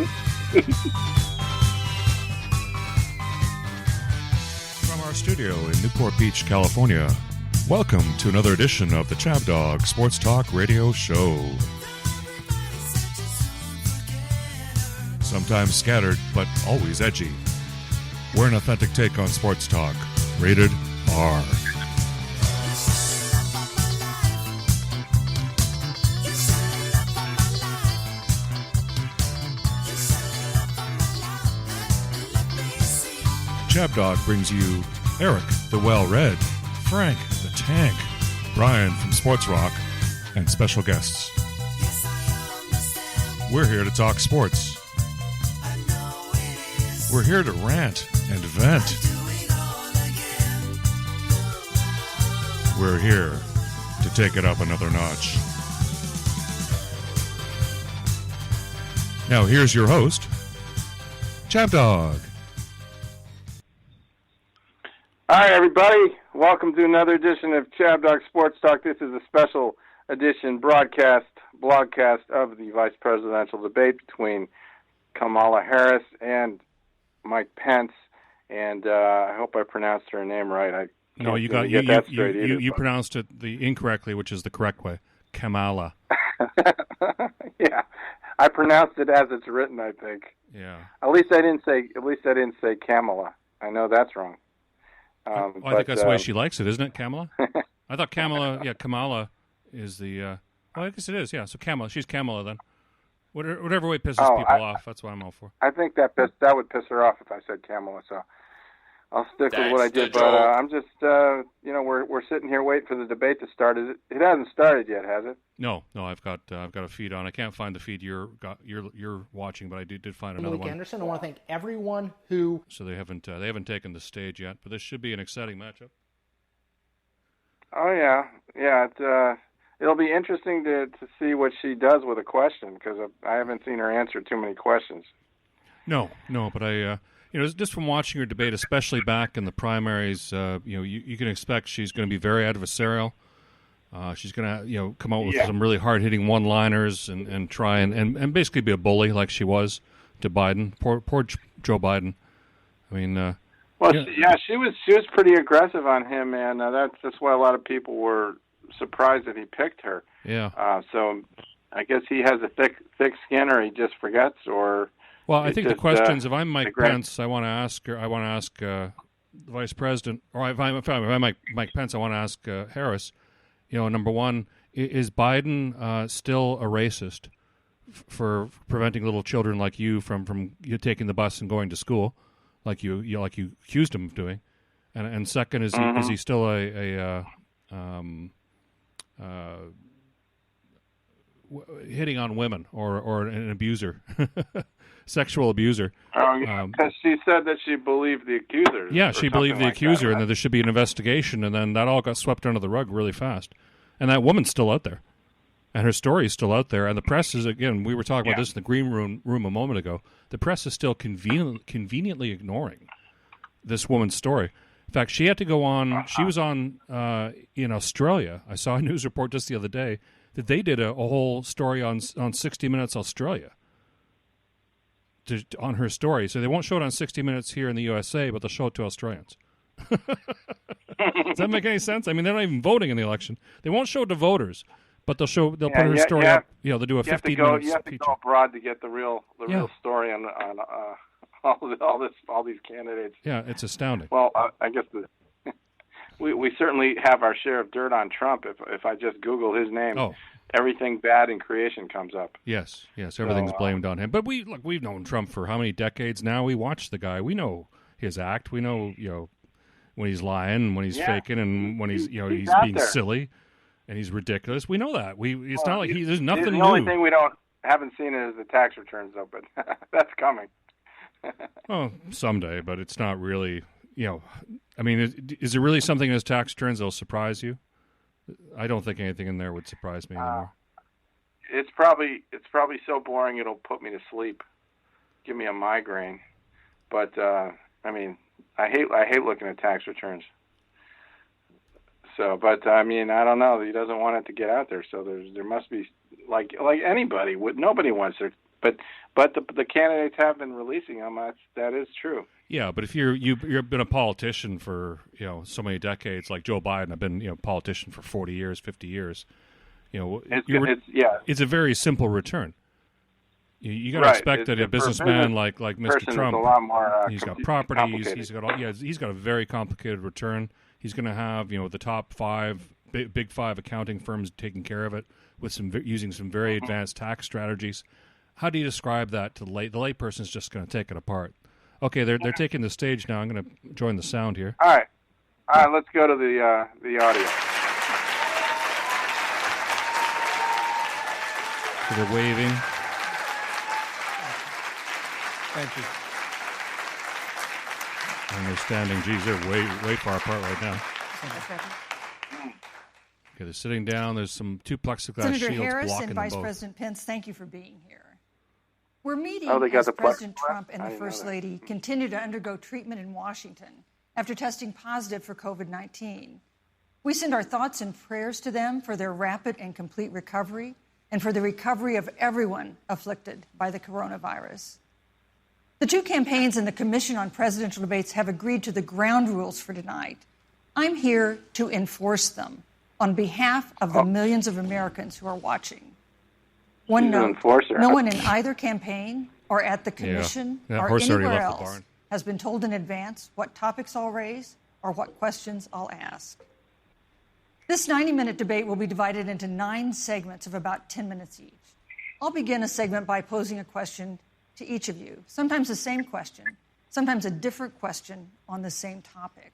From our studio in Newport Beach, California, welcome to another edition of the Chabdog Sports Talk Radio Show. Sometimes scattered, but always edgy. We're an authentic take on sports talk. Rated R. Chabdog brings you Eric, the Well Read, Frank, the Tank, Brian from Sports Rock, and special guests. We're here to talk sports. We're here to rant and vent. We're here to take it up another notch. Now here's your host, Chabdog. Hi, everybody. Welcome to another edition of Chabdog Sports Talk. This is a special edition blogcast of the vice presidential debate between Kamala Harris and Mike Pence. And I hope I pronounced her name right. You pronounced it incorrectly, which is the correct way. Kamala. Yeah, I pronounced it as it's written, I think. Yeah. At least I didn't say Kamala. I know that's wrong. I think that's the way she likes it, isn't it, Kamala? I thought Kamala is the... I guess it is, yeah. So Kamala, she's Kamala then. Whatever way pisses people off, that's what I'm all for. I think that would piss her off if I said Kamala, so I'll stick with what I did. But I'm just, we're sitting here waiting for the debate to start. It hasn't started yet, has it? No, I've got a feed on. I can't find the feed you're watching, but I did find another one. Anderson, I want to thank everyone who. So they haven't taken the stage yet, but this should be an exciting matchup. Oh yeah. It'll be interesting to see what she does with a question because I haven't seen her answer too many questions. No, but I. Just from watching her debate, especially back in the primaries, you can expect she's going to be very adversarial. She's going to, come out with some really hard-hitting one-liners and try and basically be a bully like she was to Biden. Poor Joe Biden. I mean, she was pretty aggressive on him, and that's why a lot of people were surprised that he picked her. Yeah. So I guess he has a thick skin, or he just forgets, or. Well, I think the questions. If I'm Mike Pence, I want to ask the Vice President, or if I'm Mike Pence, I want to ask Harris. Number one, is Biden still a racist for preventing little children like you from you taking the bus and going to school, like you accused him of doing? And second, is he still a hitting on women or an abuser? Sexual abuser. Because she said that she believed the accuser. Yeah, she believed the accuser, and that there should be an investigation, and then that all got swept under the rug really fast. And that woman's still out there, and her story is still out there, and the press is, again, we were talking about this in the green room a moment ago, the press is still conveniently ignoring this woman's story. In fact, she had to go on, she was on in Australia. I saw a news report just the other day that they did a whole story on 60 Minutes Australia. On her story. So they won't show it on 60 Minutes here in the USA, but they'll show it to Australians. Does that make any sense? I mean, they're not even voting in the election. They won't show it to voters, but they'll put her story up. They'll do a 15 minutes. You have to go abroad to get the real story on all these candidates. Yeah, it's astounding. Well, I guess we certainly have our share of dirt on Trump. If I just Google his name, everything bad in creation comes up. Yes, everything's blamed on him. But we've known Trump for how many decades now? We watch the guy. We know his act. We know when he's lying, when he's faking, and when he's he's being silly and he's ridiculous. We know that. It's not like there's nothing new. The only thing we haven't seen is the tax returns, though. But that's coming. Oh, someday, but it's not really. I mean, is there really something in his tax returns that'll surprise you? I don't think anything in there would surprise me anymore. It's probably so boring it'll put me to sleep, give me a migraine. But I mean, I hate looking at tax returns. So, but I mean, I don't know. He doesn't want it to get out there. So there must be like anybody. Nobody wants But the candidates have been releasing them. That is true. Yeah, but if you've been a politician for so many decades, like Joe Biden, I've been a politician for 40 years, 50 years. It's a very simple return. You got to expect that a businessman like Mr. Trump, a lot more, he's got properties, he's got a very complicated return. He's going to have the top big five accounting firms taking care of it with using some very advanced tax strategies. How do you describe that to the layperson is just going to take it apart? Okay, they're taking the stage now. I'm going to join the sound here. All right, let's go to the audio. So they're waving. Thank you. And they're standing. Geez, they're way far apart right now. Okay, they're sitting down. There's two plexiglass Senator shields Harris blocking and them Vice both. President Pence, thank you for being here. We're meeting as President Trump and the First Lady continue to undergo treatment in Washington after testing positive for COVID-19. We send our thoughts and prayers to them for their rapid and complete recovery and for the recovery of everyone afflicted by the coronavirus. The two campaigns and the Commission on Presidential Debates have agreed to the ground rules for tonight. I'm here to enforce them on behalf of the millions of Americans who are watching. One note, no one in either campaign or at the Commission or anywhere else has been told in advance what topics I'll raise or what questions I'll ask. This 90-minute debate will be divided into 9 segments of about 10 minutes each. I'll begin a segment by posing a question to each of you, sometimes the same question, sometimes a different question on the same topic.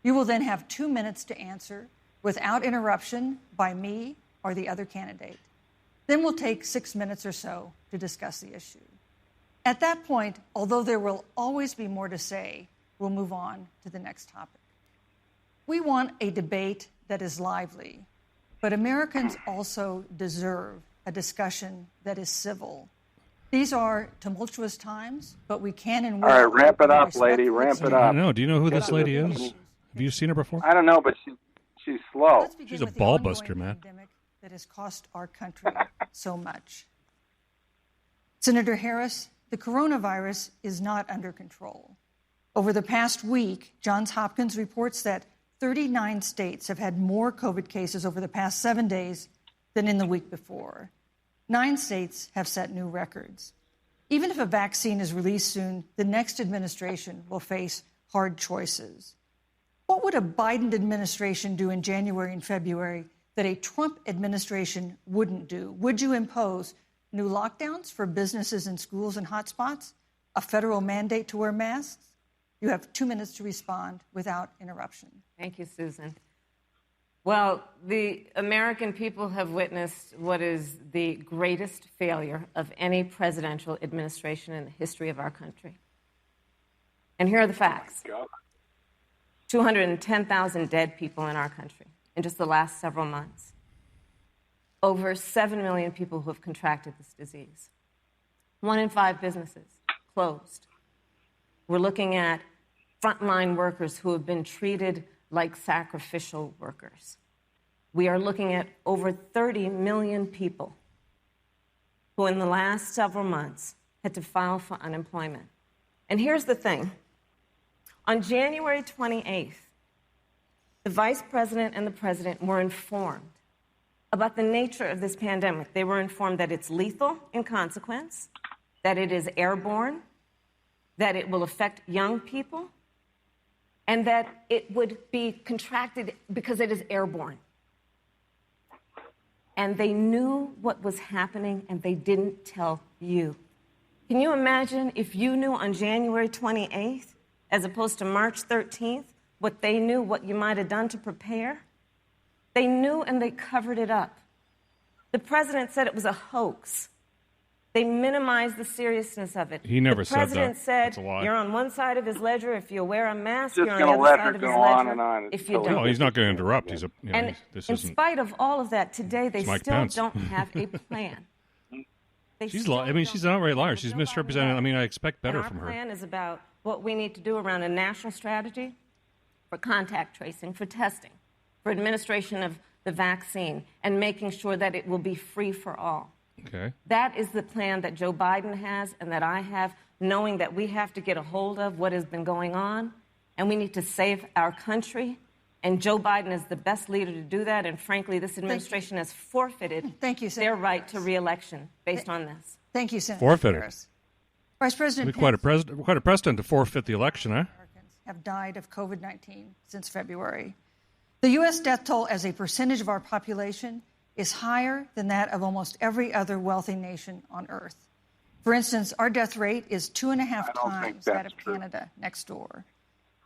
You will then have 2 minutes to answer without interruption by me or the other candidate. Then we'll take 6 minutes or so to discuss the issue. At that point, although there will always be more to say, we'll move on to the next topic. We want a debate that is lively, but Americans also deserve a discussion that is civil. These are tumultuous times, but we can and will. All right, ramp it up, lady. Ramp it up. Do you know who this lady is? Have you seen her before? I don't know, but she's slow. She's a ball buster, man. That has cost our country so much. Senator Harris, the coronavirus is not under control. Over the past week, Johns Hopkins reports that 39 states have had more COVID cases over the past 7 days than in the week before. 9 states have set new records. Even if a vaccine is released soon, the next administration will face hard choices. What would a Biden administration do in January and February that a Trump administration wouldn't do? Would you impose new lockdowns for businesses and schools and hotspots? A federal mandate to wear masks? You have 2 minutes to respond without interruption. Thank you, Susan. Well, the American people have witnessed what is the greatest failure of any presidential administration in the history of our country. And here are the facts. 210,000 dead people in our country in just the last several months. Over 7 million people who have contracted this disease. 1 in 5 businesses closed. We're looking at frontline workers who have been treated like sacrificial workers. We are looking at over 30 million people who in the last several months had to file for unemployment. And here's the thing. On January 28th, the Vice President and the President were informed about the nature of this pandemic. They were informed that it's lethal in consequence, that it is airborne, that it will affect young people, and that it would be contracted because it is airborne. And they knew what was happening, and they didn't tell you. Can you imagine if you knew on January 28th, as opposed to March 13th, what they knew, what you might have done to prepare? They knew and they covered it up. The president said it was a hoax. They minimized the seriousness of it. He never said that. The president said, you're on one side of his ledger if you wear a mask, you're on the other side of his ledger if you don't. No, he's not going to interrupt. He's in spite of all of that, today they still don't have a plan. She's an outright liar. She's misrepresented. I expect better from her. Our plan is about what we need to do around a national strategy for contact tracing, for testing, for administration of the vaccine, and making sure that it will be free for all. Okay. That is the plan that Joe Biden has and that I have, knowing that we have to get a hold of what has been going on, and we need to save our country. And Joe Biden is the best leader to do that. And frankly, this administration has forfeited their right to re-election based on this. Thank you, Senator Forfeited. Harris. Vice President Quite a precedent to forfeit the election, eh? Have died of COVID-19 since February. The U.S. death toll as a percentage of our population is higher than that of almost every other wealthy nation on earth. For instance, our death rate is 2.5 times that of Canada next door.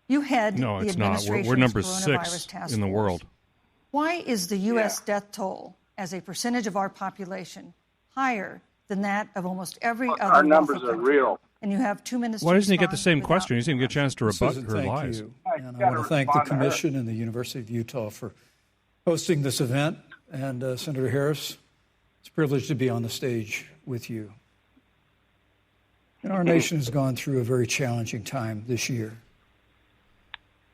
You head the administration's we're number coronavirus 6 task in the force. world. Why is the U.S. death toll as a percentage of our population higher than that of almost every other Our numbers wealthy are country? real. And you have 2 minutes Why to doesn't he get the respond same without- question? He doesn't even get a chance to rebut Susan, her thank lies. you. And I want to thank the Commission and the University of Utah for hosting this event. And Senator Harris, it's a privilege to be on the stage with you. And our nation has gone through a very challenging time this year.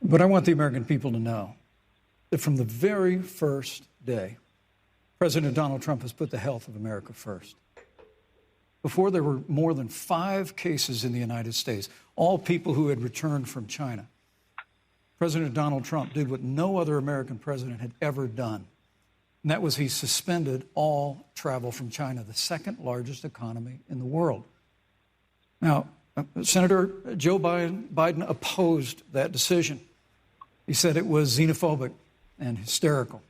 But I want the American people to know that from the very first day, President Donald Trump has put the health of America first. Before there were more than 5 cases in the United States, all people who had returned from China, President Donald Trump did what no other American president had ever done. And that was he suspended all travel from China, the second largest economy in the world. Now, Senator Joe Biden opposed that decision. He said it was xenophobic and hysterical.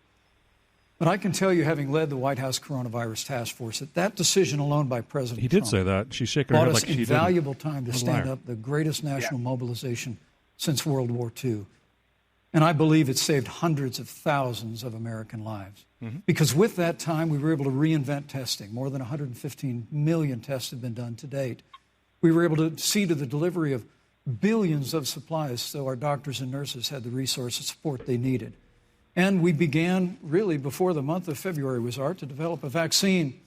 But I can tell you, having led the White House coronavirus task force, that decision alone by President He did Trump say that. She's shaking her bought head us like she didn't. invaluable time to What a stand liar. up the greatest national mobilization since World War II. And I believe it saved hundreds of thousands of American lives. Because with that time, we were able to reinvent testing. More than 115 million tests have been done to date. We were able to see to the delivery of billions of supplies so our doctors and nurses had the resource and support they needed. And we began, really, before the month of February was out, to develop a vaccine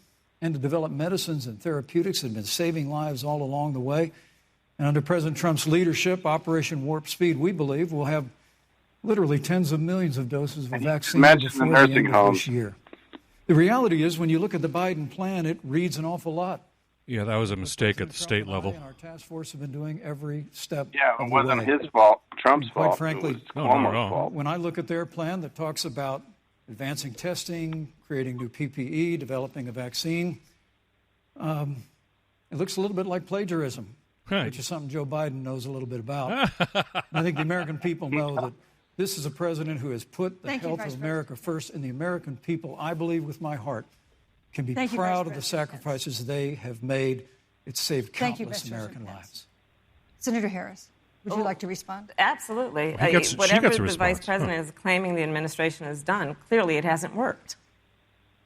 and to develop medicines and therapeutics that have been saving lives all along the way. And under President Trump's leadership, Operation Warp Speed, we believe, will have literally tens of millions of doses of a vaccine mentioned before the the nursing end of this homes. year. The reality is, when you look at the Biden plan, it reads an awful lot. Yeah, that was a mistake at the state Trump level. and our task force have been doing every step Yeah, of it the wasn't way. his fault. Trump's Quite fault. frankly, It was no, not at Cuomo's all. fault. When I look at their plan that talks about advancing testing, creating new PPE, developing a vaccine, it looks a little bit like plagiarism, Right. which is something Joe Biden knows a little bit about. I think the American people know that this is a president who has put the Thank you, health Vice of America first, and the American people, I believe with my heart, can be Thank you, proud Vice of the President sacrifices they have made. It's saved Thank you, countless Vice American President lives. Senator Harris, would you like to respond? Absolutely. She Whatever gets a the response. vice president is claiming the administration has done, clearly it hasn't worked.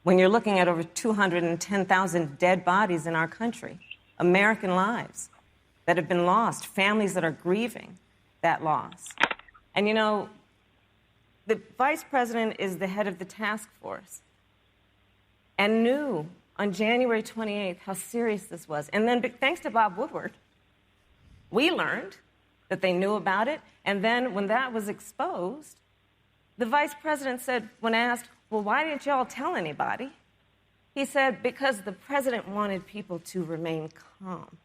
When you're looking at over 210,000 dead bodies in our country, American lives that have been lost, families that are grieving that loss. And you know, the vice president is the head of the task force and knew on January 28th how serious this was. And then, thanks to Bob Woodward, we learned that they knew about it. And then when that was exposed, the vice president said, when asked, well, why didn't y'all tell anybody? He said, because the president wanted people to remain calm.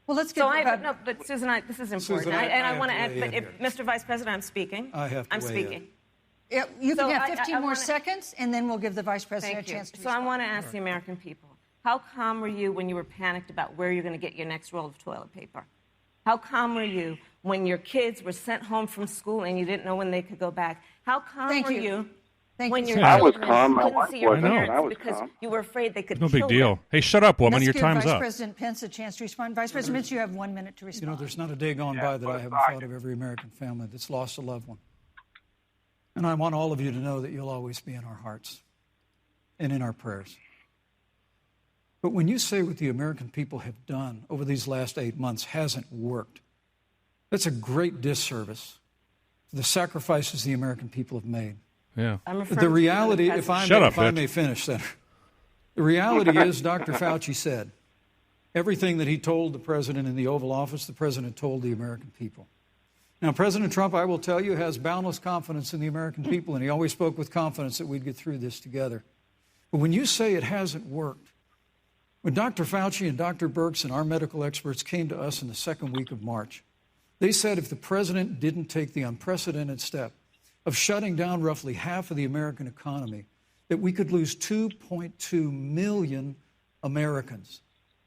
Well, let's get No, but Susan, this is important. Susan, I I want to have add, to but weigh in if, Mr. Vice President, I'm speaking. I have to I'm weigh speaking. in. Yeah, you So can have I 15 more wanna- seconds, and then we'll give the Vice President Thank a you. chance to So I respond. want to ask the American people, how calm were you when you were panicked about where you're going to get your next roll of toilet paper? How calm were you when your kids were sent home from school and you didn't know when they could go back? How calm Thank were you. you Thank when you, your Senator. I was children calm. My couldn't wife see your wasn't. parents I was because calm. you were afraid they could No kill big deal. them? Hey, shut up, woman. Let's Your give time's Vice up. President Pence a chance to respond. Vice President Pence, you have 1 minute to You respond. know, there's not a day gone by that I haven't thought of every American family that's lost a loved one. And I want all of you to know that you'll always be in our hearts and in our prayers. But when you say what the American people have done over these last 8 months hasn't worked, that's a great disservice to the sacrifices the American people have made. Yeah. I'm referring The to reality, the if I Shut may, up, if I bitch. may finish, Senator. The reality is, Dr. Fauci said, everything that he told the president in the Oval Office, the president told the American people. Now, President Trump, I will tell you, has boundless confidence in the American people, and he always spoke with confidence that we'd get through this together. But when you say it hasn't worked, When Dr. Fauci and Dr. Birx and our medical experts came to us in the second week of March, they said if the president didn't take the unprecedented step of shutting down roughly half of the American economy, that we could lose 2.2 million Americans.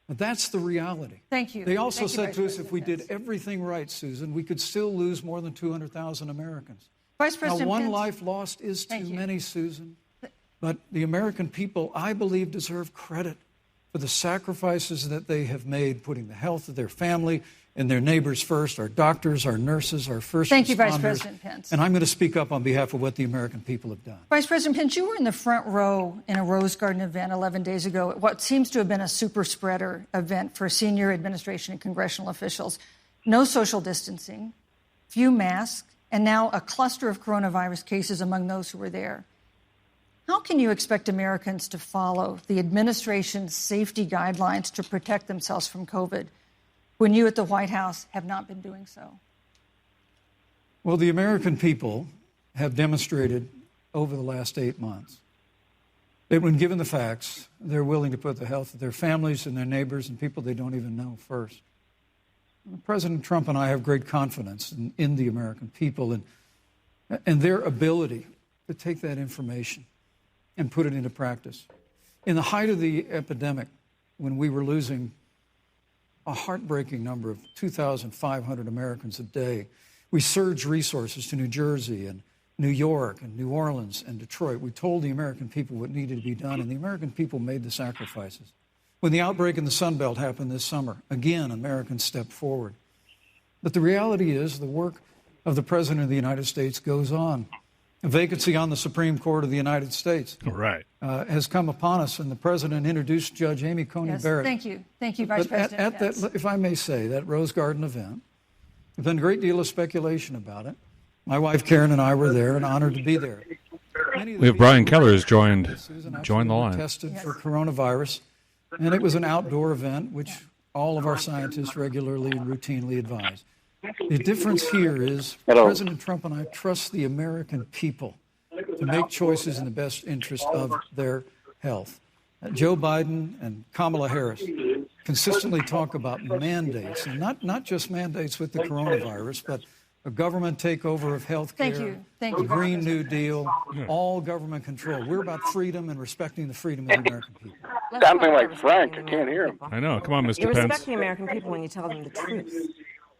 But that's the reality. Thank you. They also said Vice to us if President we Pence. did everything right, Susan, we could still lose more than 200,000 Americans. Vice President Now, one Pence. life lost is too Thank you. many, Susan. But the American people, I believe, deserve credit for the sacrifices that they have made, putting the health of their family and their neighbors first, our doctors, our nurses, our first Thank you, responders. Vice President Pence. And I'm going to speak up on behalf of what the American people have done. Vice President Pence, you were in the front row in a Rose Garden event 11 days ago at what seems to have been a super spreader event for senior administration and congressional officials. No social distancing, few masks, and now a cluster of coronavirus cases among those who were there. How can you expect Americans to follow the administration's safety guidelines to protect themselves from COVID when you at the White House have not been doing so? Well, the American people have demonstrated over the last 8 months that when given the facts, they're willing to put the health of their families and their neighbors and people they don't even know first. President Trump and I have great confidence in the American people and their ability to take that information and put it into practice. In the height of the epidemic, when we were losing a heartbreaking number of 2,500 Americans a day, we surged resources to New Jersey and New York and New Orleans and Detroit. We told the American people what needed to be done, and the American people made the sacrifices. When the outbreak in the Sun Belt happened this summer, again, Americans stepped forward. But the reality is the work of the President of the United States goes on. A vacancy on the Supreme Court of the United States has come upon us, and the President introduced Judge Amy Coney Barrett. Thank you. Thank you, Vice President At Pence. that, if I may say, that Rose Garden event, there's been a great deal of speculation about it. My wife Karen and I were there and honored to be there. We have Brian Keller has joined the line. Tested for coronavirus, and it was an outdoor event, which all of our scientists regularly and routinely advise. The difference here is President Trump and I trust the American people to make choices in the best interest of their health. Joe Biden and Kamala Harris consistently talk about mandates, and not just mandates with the coronavirus, but a government takeover of health care, Thank the you, Green New Deal, all government control. We're about freedom and respecting the freedom of the American people. Something like Frank, I can't hear him. I know. Come on, Mr. You Pence. respect the American people when you tell them the truth.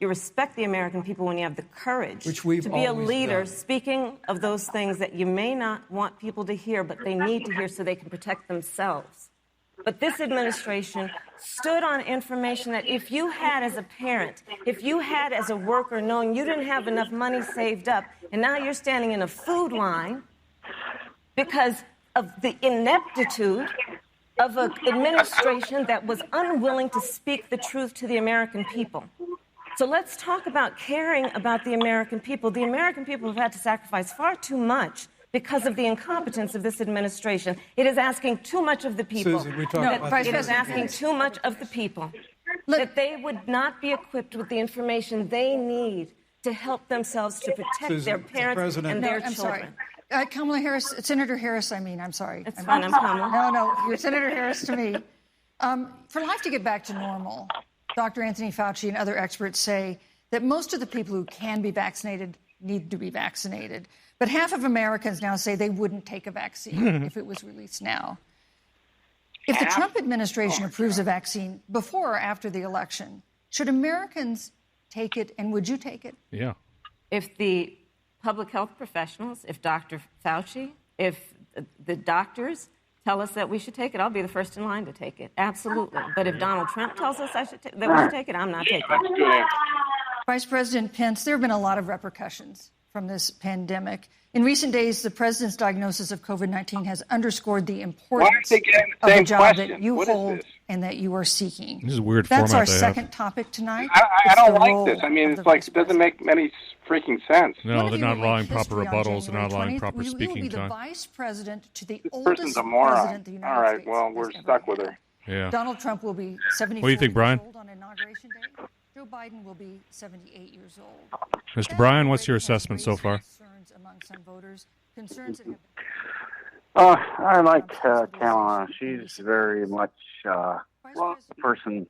You respect the American people when you have the courage Which we've to be a always leader done. speaking of those things that you may not want people to hear, but they need to hear so they can protect themselves. But this administration stood on information that if you had as a parent, if you had as a worker knowing you didn't have enough money saved up, and now you're standing in a food line because of the ineptitude of an administration that was unwilling to speak the truth to the American people. So let's talk about caring about the American people. The American people have had to sacrifice far too much because of the incompetence of this administration. It is asking too much of the people. Susan, we talked about It is asking too much of the people. That they would not be equipped with the information they need to help themselves to protect Susan, their parents and their I'm children. sorry. Kamala Harris, Senator Harris, I'm sorry. It's fine, I'm Kamala. No, you're Senator Harris to me. For life to get back to normal, Dr. Anthony Fauci and other experts say that most of the people who can be vaccinated need to be vaccinated. But half of Americans now say they wouldn't take a vaccine if it was released now. If the Trump administration approves a vaccine before or after the election, should Americans take it, and would you take it? Yeah. If the public health professionals, if Dr. Fauci, if the doctors tell us that we should take it, I'll be the first in line to take it. Absolutely. But if Donald Trump tells us that we should take it, I'm not taking it. Vice President Pence, there have been a lot of repercussions from this pandemic. In recent days, the president's diagnosis of COVID-19 has underscored the importance of the job that you hold and that you are seeking. This is a weird That's format our they second have. topic tonight. I don't like this. I mean, it's like, it doesn't make any freaking sense. No, they're not allowing proper rebuttals. They're not allowing proper You will speaking be the time. vice president to the This oldest person's a moron. president the United All right, States well, has we're ever stuck with had. her. Yeah. Donald Trump will be 74 What do you think, Brian? years old on Inauguration Day. Joe Biden will be 78 years old. Mr. Brian, what's your assessment so far? Concerns among some voters, concerns that have I like Kamala. She's very much person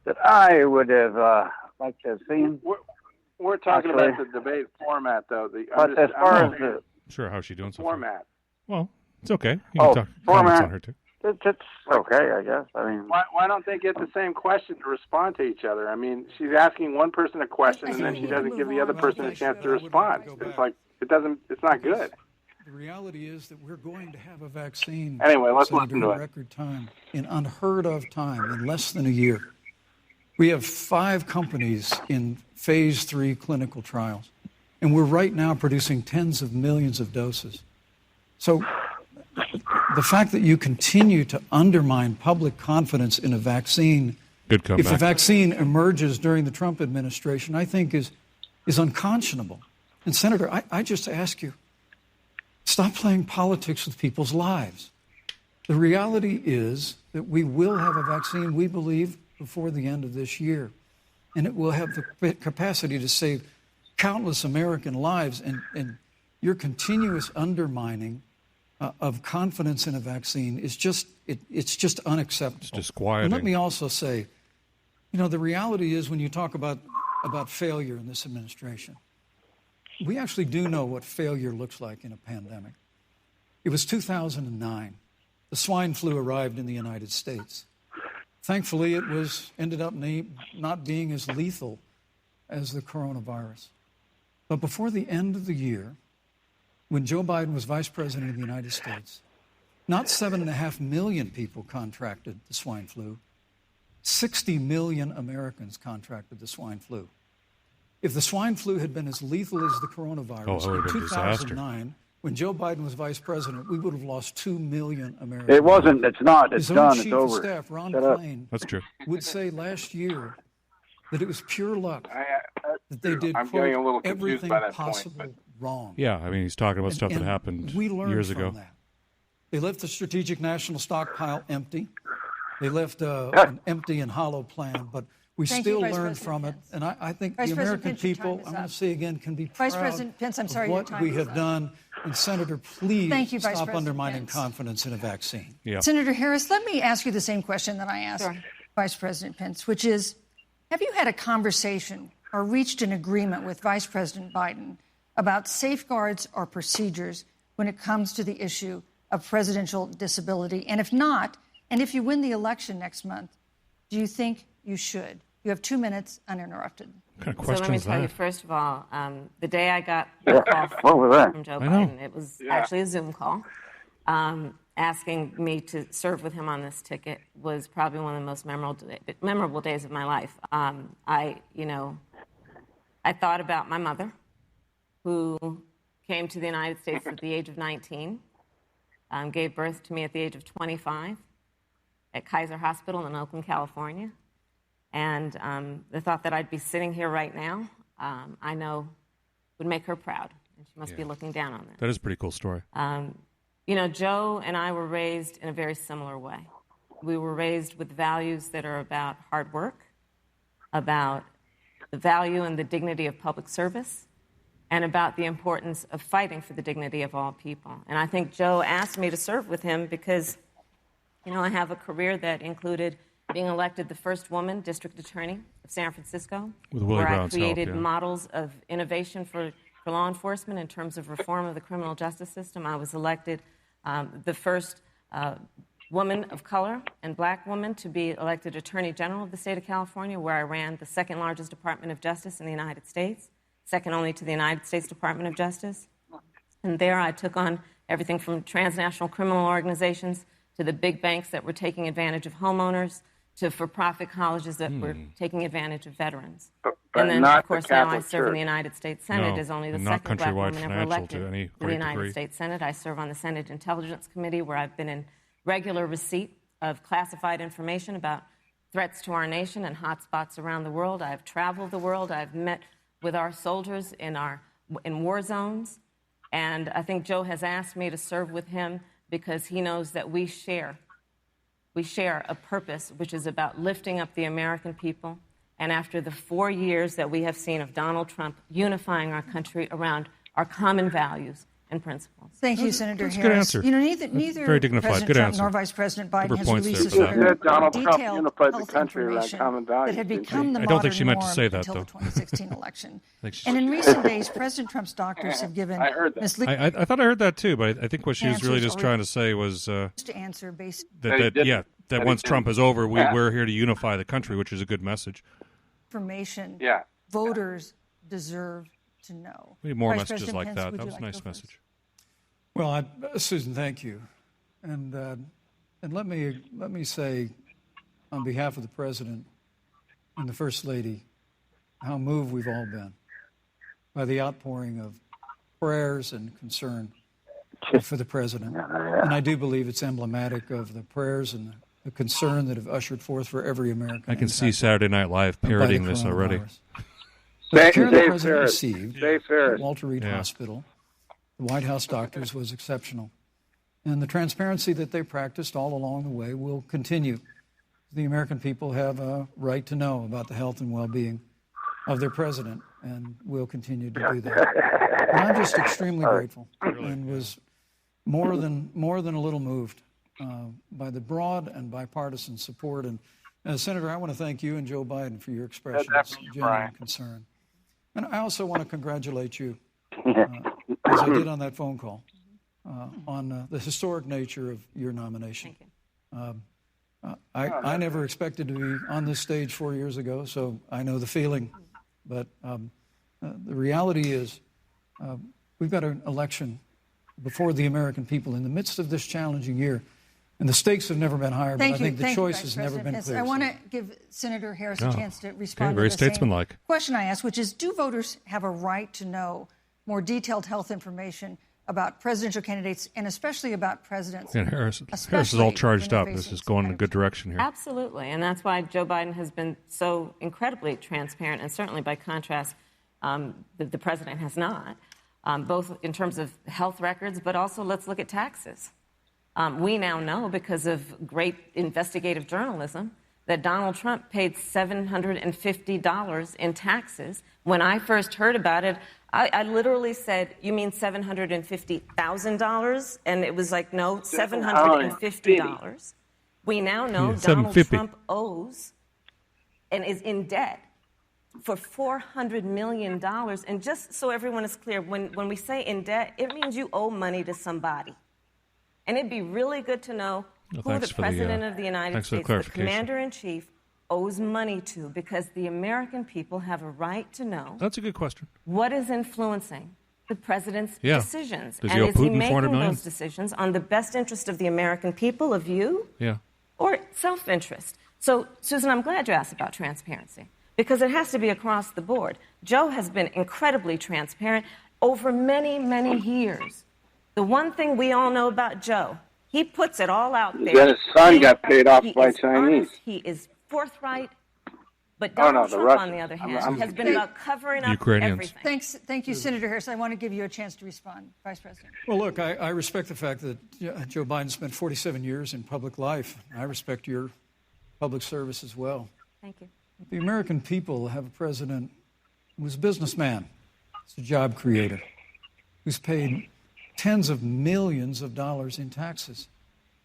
that I would have liked to have seen. We're talking about the debate format, though. But as far as the Sure, how's she doing so format. far? Well, it's okay. You can talk comments on her, too. It's okay, I guess. I mean, why don't they get the same question to respond to each other? I mean, she's asking one person a question, and then she doesn't give the other person a chance to respond. It's like it's not good. The reality is that we're going to have a vaccine. Anyway, let's Senator, listen to in it. record time, in unheard of time, in less than a year. We have 5 companies in phase 3 clinical trials, and we're right now producing tens of millions of doses. So the fact that you continue to undermine public confidence in a vaccine, if a vaccine emerges during the Trump administration, I think is unconscionable. And Senator, I just ask you, stop playing politics with people's lives. The reality is that we will have a vaccine, we believe, before the end of this year. And it will have the capacity to save countless American lives. And your continuous undermining of confidence in a vaccine is just, it's just unacceptable. It's disquieting. And let me also say, the reality is when you talk about failure in this administration, we actually do know what failure looks like in a pandemic. It was 2009. The swine flu arrived in the United States. Thankfully, it ended up not being as lethal as the coronavirus. But before the end of the year, when Joe Biden was vice president of the United States, not 7.5 million people contracted the swine flu. 60 million Americans contracted the swine flu. If the swine flu had been as lethal as the coronavirus in 2009, when Joe Biden was vice president, we would have lost 2 million Americans. It wasn't. It's not. It's His done. own It's chief over. of staff, Ron Shut up. Klain, That's true. would say last year that it was pure luck that they did I'm getting a little confused everything by that possible point, wrong. Yeah, I mean, he's talking about stuff that And happened we learned years from ago. that. They left the strategic national stockpile empty. They left an empty and hollow plan, but we Thank still you, Vice learned President from it. Pence. And I think Vice the President American Pence, your people, time is I'm going up. to say again, can be Vice proud President Pence, I'm sorry, of your what time we is have up. done. And Senator, please Thank you, Vice stop President undermining Pence. confidence in a vaccine. Yeah. Senator Harris, let me ask you the same question that I asked Sure. Vice President Pence, which is, have you had a conversation or reached an agreement with Vice President Biden about safeguards or procedures when it comes to the issue of presidential disability? And if not, and if you win the election next month, do you think you should? You have 2 minutes uninterrupted. What kind of So let question me is tell you, that? first of all, the day I got the call What was that? from Joe I know. Biden, it was actually a Zoom call, asking me to serve with him on this ticket was probably one of the most memorable days of my life. I thought about my mother, who came to the United States at the age of 19, gave birth to me at the age of 25 at Kaiser Hospital in Oakland, California. And the thought that I'd be sitting here right now, I know would make her proud. And she must be looking down on that. That is a pretty cool story. Joe and I were raised in a very similar way. We were raised with values that are about hard work, about the value and the dignity of public service, and about the importance of fighting for the dignity of all people. And I think Joe asked me to serve with him because, I have a career that included being elected the first woman district attorney of San Francisco, With Willie where Brown's I created help, yeah. models of innovation for law enforcement in terms of reform of the criminal justice system. I was elected the first woman of color and black woman to be elected Attorney General of the state of California, where I ran the second largest Department of Justice in the United States, second only to the United States Department of Justice. And there I took on everything from transnational criminal organizations to the big banks that were taking advantage of homeowners to for-profit colleges that were taking advantage of veterans. But And then, not of course, the now I Catholic serve in the Church. United States Senate No, as only the and not second black Countrywide woman ever Financial elected to any to the great United degree. States Senate. I serve on the Senate Intelligence Committee, where I've been in regular receipt of classified information about threats to our nation and hotspots around the world. I've traveled the world. I've met with our soldiers in war zones. And I think Joe has asked me to serve with him because he knows that we share a purpose which is about lifting up the American people. And after the 4 years that we have seen of Donald Trump unifying our country around our common values and principles. Thank you, Senator that's a Harris. good answer. Neither very dignified. President Good Trump answer. nor Vice President Biden Give her has points released there for that. That Donald Trump detailed unified the health country around information common values, that had didn't become the I don't think modern she meant to norm say that, until though. the 2016 election. she's- And in recent days, President Trump's doctors have given I heard that. misleading I thought I heard that too, but I think what she was really Answers just are- trying to say was to answer based that once didn't. Trump is over, Yeah. we're here to unify the country, which is a good message. information Yeah. voters deserve to know. We need more Vice messages President like Pence, that. would That you was a like to nice go first? message. Well, Susan, thank you, and let me say, on behalf of the President and the First Lady, how moved we've all been by the outpouring of prayers and concern for the President. And I do believe it's emblematic of the prayers and the concern that have ushered forth for every American. I can see impacted Saturday Night Live by the parodying this already. coronavirus. The care the Dave President Ferris. received Dave Ferris. at Walter Reed Yeah. Hospital, the White House doctors, was exceptional. And the transparency that they practiced all along the way will continue. The American people have a right to know about the health and well-being of their president, and will continue to do that. And I'm just extremely grateful and was more than a little moved by the broad and bipartisan support. And Senator, I want to thank you and Joe Biden for your expressions of genuine Brian. concern. And I also want to congratulate you, as I did on that phone call, on the historic nature of your nomination. Thank you. I never expected to be on this stage 4 years ago, so I know the feeling. But the reality is we've got an election before the American people in the midst of this challenging year. And the stakes have never been higher, but I think the choice has never been clearer. I want to give Senator Harris a chance to respond very to the same statesmanlike. question I asked, which is, do voters have a right to know more detailed health information about presidential candidates and especially about presidents? And Harris is especially all when charged they're up. This facing is going in a some good direction here. Absolutely, and that's why Joe Biden has been so incredibly transparent, and certainly by contrast, the president has not, both in terms of health records, but also let's look at taxes. We now know, because of great investigative journalism, that Donald Trump paid $750 in taxes. When I first heard about it, I literally said, "You mean $750,000?" And it was like, no, $750. We now know Donald Trump owes and is in debt for $400 million. And just so everyone is clear, when we say in debt, it means you owe money to somebody. And it'd be really good to know who the President of the United States, the Commander-in-Chief, owes money to, because the American people have a right to know. That's a good question. What is influencing the President's decisions? Does he and owe is he Putin $400 making million? those decisions on the best interest of the American people, of you, Yeah. or self-interest? So, Susan, I'm glad you asked about transparency, because it has to be across the board. Joe has been incredibly transparent over many, many years. The one thing we all know about Joe, he puts it all out there. That his son got paid off by is Chinese. honest, he is forthright. But Donald Trump, Russians. on the other hand, has been about covering up Ukrainians. everything. Thank you, Senator Harris. I want to give you a chance to respond, Vice President. Well, look, I respect the fact that Joe Biden spent 47 years in public life. I respect your public service as well. Thank you. The American people have a president who's a businessman, who's a job creator, who's paid tens of millions of dollars in taxes,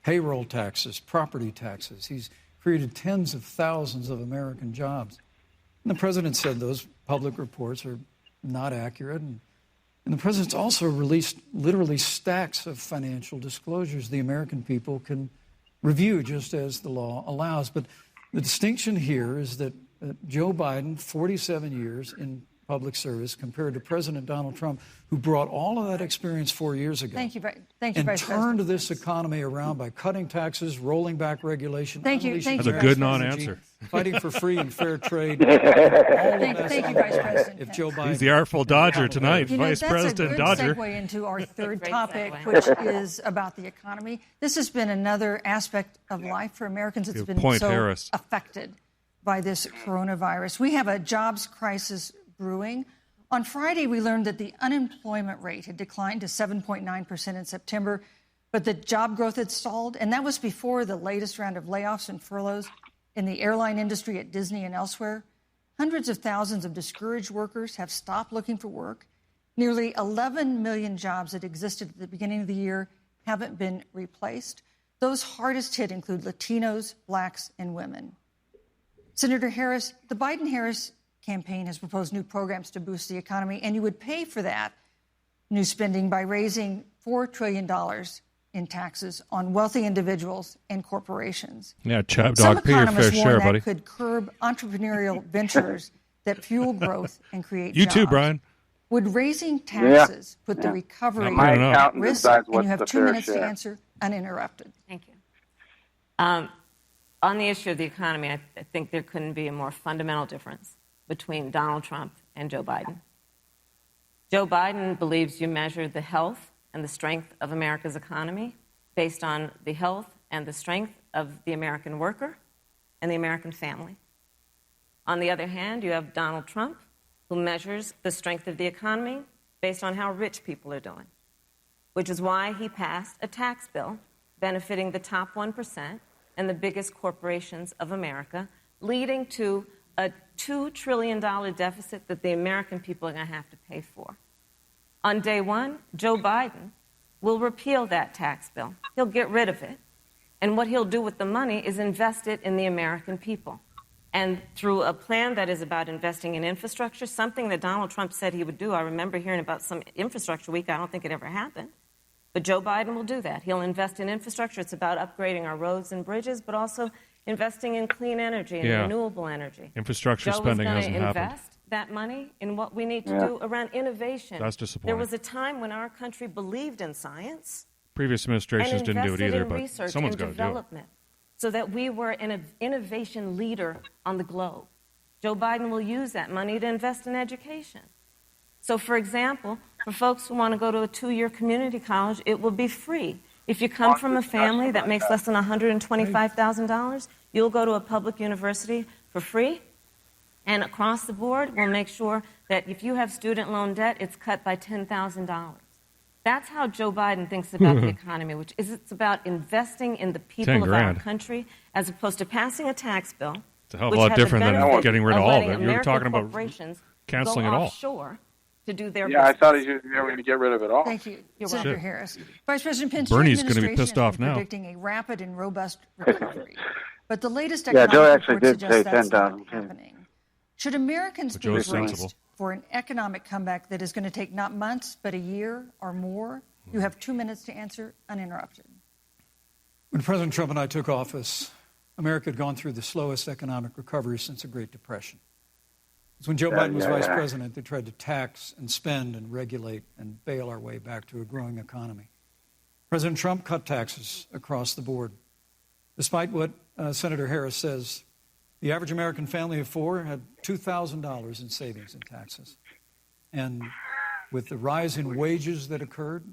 payroll taxes, property taxes. He's created tens of thousands of American jobs. And the president said those public reports are not accurate. And the president's also released literally stacks of financial disclosures the American people can review just as the law allows. But the distinction here is that Joe Biden, 47 years in public service, compared to President Donald Trump, who brought all of that experience 4 years ago. Thank you, Vice and President. turned this economy around by cutting taxes, rolling back regulation. Thank you. That's a good non-answer. Fighting for free and fair trade. Thank you, Vice President. If Joe Biden, He's the Artful Dodger tonight, Vice that's President a good Dodger. segue into our third Great topic, segue. which is about the economy. This has been another aspect of life for Americans that's Good been point, so Harris. affected by this coronavirus. We have a jobs crisis brewing. On Friday, we learned that the unemployment rate had declined to 7.9% in September, but the job growth had stalled, and that was before the latest round of layoffs and furloughs in the airline industry at Disney and elsewhere. Hundreds of thousands of discouraged workers have stopped looking for work. Nearly 11 million jobs that existed at the beginning of the year haven't been replaced. Those hardest hit include Latinos, blacks, and women. Senator Harris, the Biden-Harris campaign has proposed new programs to boost the economy, and you would pay for that new spending by raising $4 trillion in taxes on wealthy individuals and corporations. Yeah, Chabdog, pay your fair share, buddy. That could curb entrepreneurial ventures that fuel growth and create You jobs. too, Brian. Would raising taxes put the recovery My at accountant risk? decides And what's you have the 2 fair minutes share. to answer uninterrupted. Thank you. On the issue of the economy, I think there couldn't be a more fundamental difference between Donald Trump and Joe Biden. Joe Biden believes you measure the health and the strength of America's economy based on the health and the strength of the American worker and the American family. On the other hand, you have Donald Trump, who measures the strength of the economy based on how rich people are doing, which is why he passed a tax bill benefiting the top 1% and the biggest corporations of America, leading to a $2 trillion deficit that the American people are going to have to pay for. On day one, Joe Biden will repeal that tax bill. He'll get rid of it. And what he'll do with the money is invest it in the American people. And through a plan that is about investing in infrastructure, something that Donald Trump said he would do. I remember hearing about some infrastructure week. I don't think it ever happened. But Joe Biden will do that. He'll invest in infrastructure. It's about upgrading our roads and bridges, but also investing in clean energy and renewable energy. Infrastructure spending hasn't happened. Joe is going to invest that money in what we need to do around innovation. That's disappointing. There was a time when our country believed in science. Previous administrations didn't do it either, but research someone's and got to do it. So that we were an innovation leader on the globe. Joe Biden will use that money to invest in education. So, for example, for folks who want to go to a 2-year community college, it will be free. If you come from a family that makes less than $125,000, you'll go to a public university for free. And across the board, we'll make sure that if you have student loan debt, it's cut by $10,000. That's how Joe Biden thinks about the economy, which is it's about investing in the people of our country as opposed to passing a tax bill. It's a hell of a lot different than getting rid of all of it. You were talking about canceling it all. Offshore to do their I thought he was going to get rid of it all. Thank you, Senator Harris. Vice President Pence, Bernie's going to be pissed off now. Predicting a rapid and robust recovery. But the latest Joe economic actually report did suggests say that's not 10,000. happening. Should Americans be Joe's braced sensible. for an economic comeback that is going to take not months, but a year or more? You have 2 minutes to answer uninterrupted. When President Trump and I took office, America had gone through the slowest economic recovery since the Great Depression. It's when Joe Biden was vice president, they tried to tax and spend and regulate and bail our way back to a growing economy. President Trump cut taxes across the board. Despite what Senator Harris says, the average American family of 4 had $2,000 in savings in taxes. And with the rise in wages that occurred,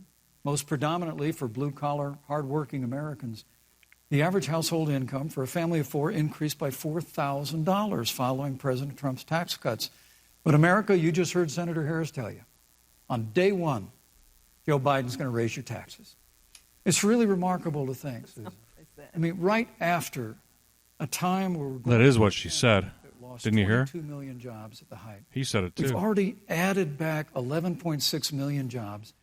most predominantly for blue-collar, hardworking Americans, the average household income for a family of 4 increased by $4,000 following President Trump's tax cuts. But America, you just heard Senator Harris tell you, on day one, Joe Biden's going to raise your taxes. It's really remarkable to think, Susan. I mean, right after a time where we're that is what she said. Didn't you hear? 2 million jobs at the height. He said it too. We've already added back 11.6 million jobs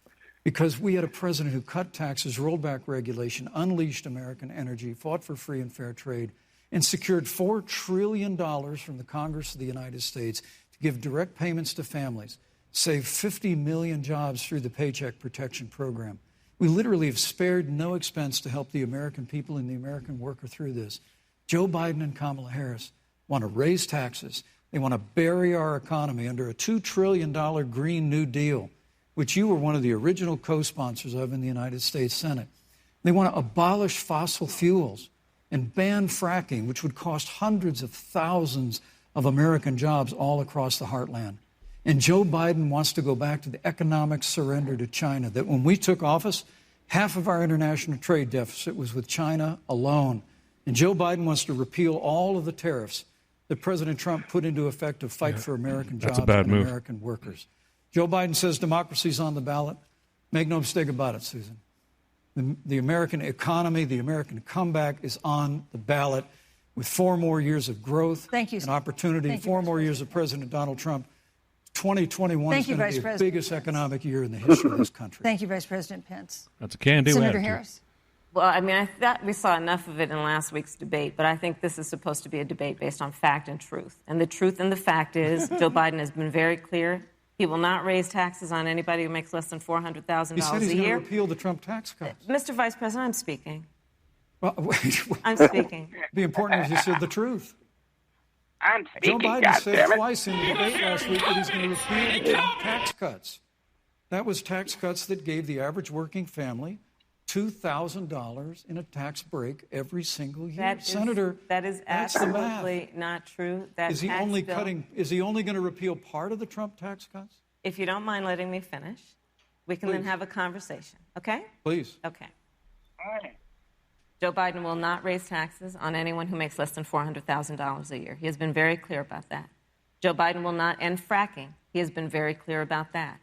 because we had a president who cut taxes, rolled back regulation, unleashed American energy, fought for free and fair trade, and secured $4 trillion from the Congress of the United States to give direct payments to families, save 50 million jobs through the Paycheck Protection Program. We literally have spared no expense to help the American people and the American worker through this. Joe Biden and Kamala Harris want to raise taxes. They want to bury our economy under a $2 trillion Green New Deal, which you were one of the original co-sponsors of in the United States Senate. They want to abolish fossil fuels and ban fracking, which would cost hundreds of thousands of American jobs all across the heartland. And Joe Biden wants to go back to the economic surrender to China, that when we took office, half of our international trade deficit was with China alone. And Joe Biden wants to repeal all of the tariffs that President Trump put into effect to fight for American jobs and American workers. Joe Biden says democracy's on the ballot. Make no mistake about it, Susan. The American economy, the American comeback is on the ballot with 4 more years of growth and opportunity, 4 more years of President Donald Trump. 2021 Thank is you, going Vice to be the President biggest Pence. economic year in the history of this country. Thank you, Vice President Pence. That's a can-do Senator attitude. Harris. Well, I mean, I thought we saw enough of it in last week's debate, but I think this is supposed to be a debate based on fact and truth. And the truth and the fact is Joe Biden has been very clear. He will not raise taxes on anybody who makes less than $400,000 He said a he's going to year. repeal the Trump tax cuts. Mr. Vice President, I'm speaking. Well, wait, I'm speaking. it'd be important if you said the truth. I'm Joe speaking, Biden said goddammit. twice in the debate last week that he's going to repeal the Trump tax cuts. That was tax cuts that gave the average working family $2,000 in a tax break every single year. Senator, that is that's the math. absolutely not true. That Is he tax only bill- cutting? Is he only going to repeal part of the Trump tax cuts? If you don't mind letting me finish, we can then Please. have a conversation. Okay? Please. Okay. Joe Biden will not raise taxes on anyone who makes less than $400,000 a year. He has been very clear about that. Joe Biden will not end fracking. He has been very clear about that.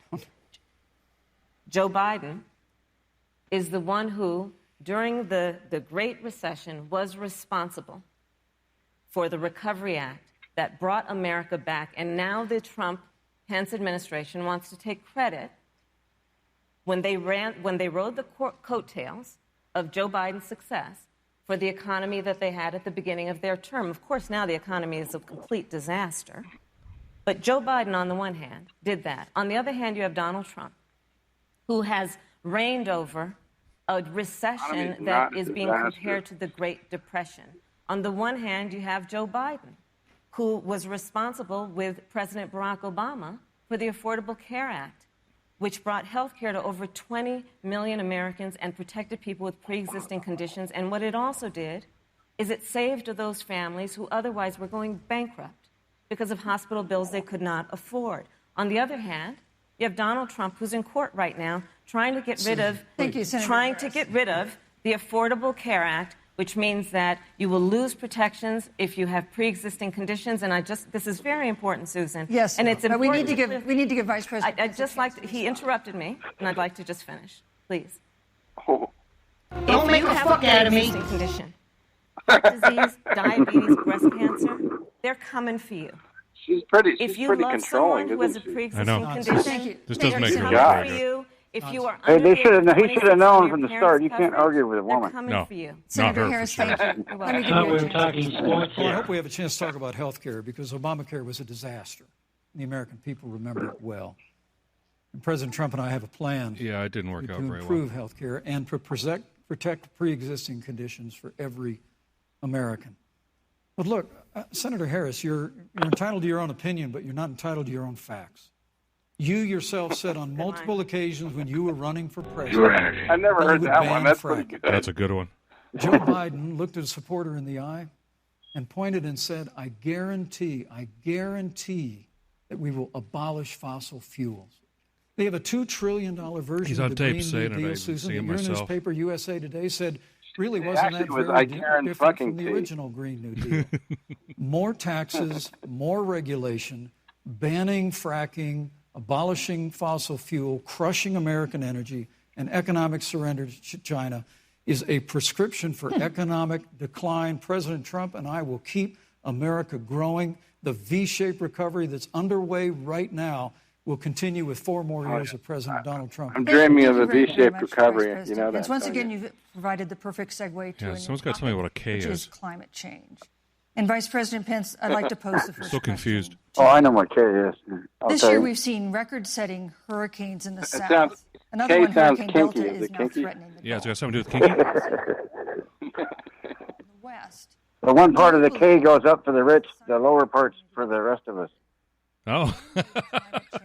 Joe Biden is the one who, during the Great Recession, was responsible for the Recovery Act that brought America back. And now the Trump-Pence administration wants to take credit when they rode the coattails of Joe Biden's success for the economy that they had at the beginning of their term. Of course, now the economy is a complete disaster. But Joe Biden, on the one hand, did that. On the other hand, you have Donald Trump, who has reigned over a recession that is being compared to the Great Depression. On the one hand, you have Joe Biden, who was responsible with President Barack Obama for the Affordable Care Act, which brought health care to over 20 million Americans and protected people with pre-existing conditions. And what it also did is it saved those families who otherwise were going bankrupt because of hospital bills they could not afford. On the other hand, you have Donald Trump, who's in court right now, trying to get rid of the Affordable Care Act, which means that you will lose protections if you have pre-existing conditions. And this is very important, Susan. Yes, and it's but important. we need to give Vice President. I'd just like to, he interrupted me, and I'd like to just finish, please. Oh, Don't make a fuck out of me. Condition, heart disease, diabetes, breast cancer, they're coming for you. She's pretty If you pretty love controlling, someone who has isn't a she? pre-existing I know. condition, Thank you. This doesn't they're make her coming look for very good. you. If you are Hey, under they the age should of have. He should 26 have known on from your the start. You parents' can't argue with a they're woman. coming No. for you. Not Senator her, for Harris, sure. thank you. You're Let me welcome. give you a We're chance. talking sports Well, I here. hope we have a chance to talk about health care because Obamacare was a disaster. The American people remember it well. And President Trump and I have a plan Yeah, it didn't work to out very well. improve health care and to protect pre-existing conditions for every American. But look, Senator Harris, you're entitled to your own opinion, but you're not entitled to your own facts. You yourself said on multiple occasions when you were running for president, I never you heard would that ban one. That's fracking. pretty good. That's a good one. Joe Biden looked at a supporter in the eye and pointed and said, I guarantee that we will abolish fossil fuels. They have a $2 trillion version He's of on the tape Green saying New it. I Deal, didn't Susan, see that it your myself. newspaper, USA Today, said really wasn't actually that was very I Karen different fucking from the tea. original Green New Deal. More taxes, more regulation, banning fracking, abolishing fossil fuel, crushing American energy, and economic surrender to China is a prescription for economic decline. President Trump and I will keep America growing. The V-shaped recovery that's underway right now will continue with 4 more years of President Donald Trump. I'm dreaming of a Thank you very V-shaped much, recovery. Vice You know President that. Pence. Once don't again, you? you've provided the perfect segue to Yeah, a new someone's got to tell me what a K which is. climate change. And Vice President Pence, I'd like to pose the first Still confused. Oh, I know what K is. I'll This tell year, you. we've seen record-setting hurricanes in the south. sounds- Another K one, sounds Hurricane kinky. Delta, Is is it now kinky? threatening the Yeah, it's got Gulf. something to do with kinky. The west. The one part of the K goes up for the rich, the lower part's for the rest of us. Oh, that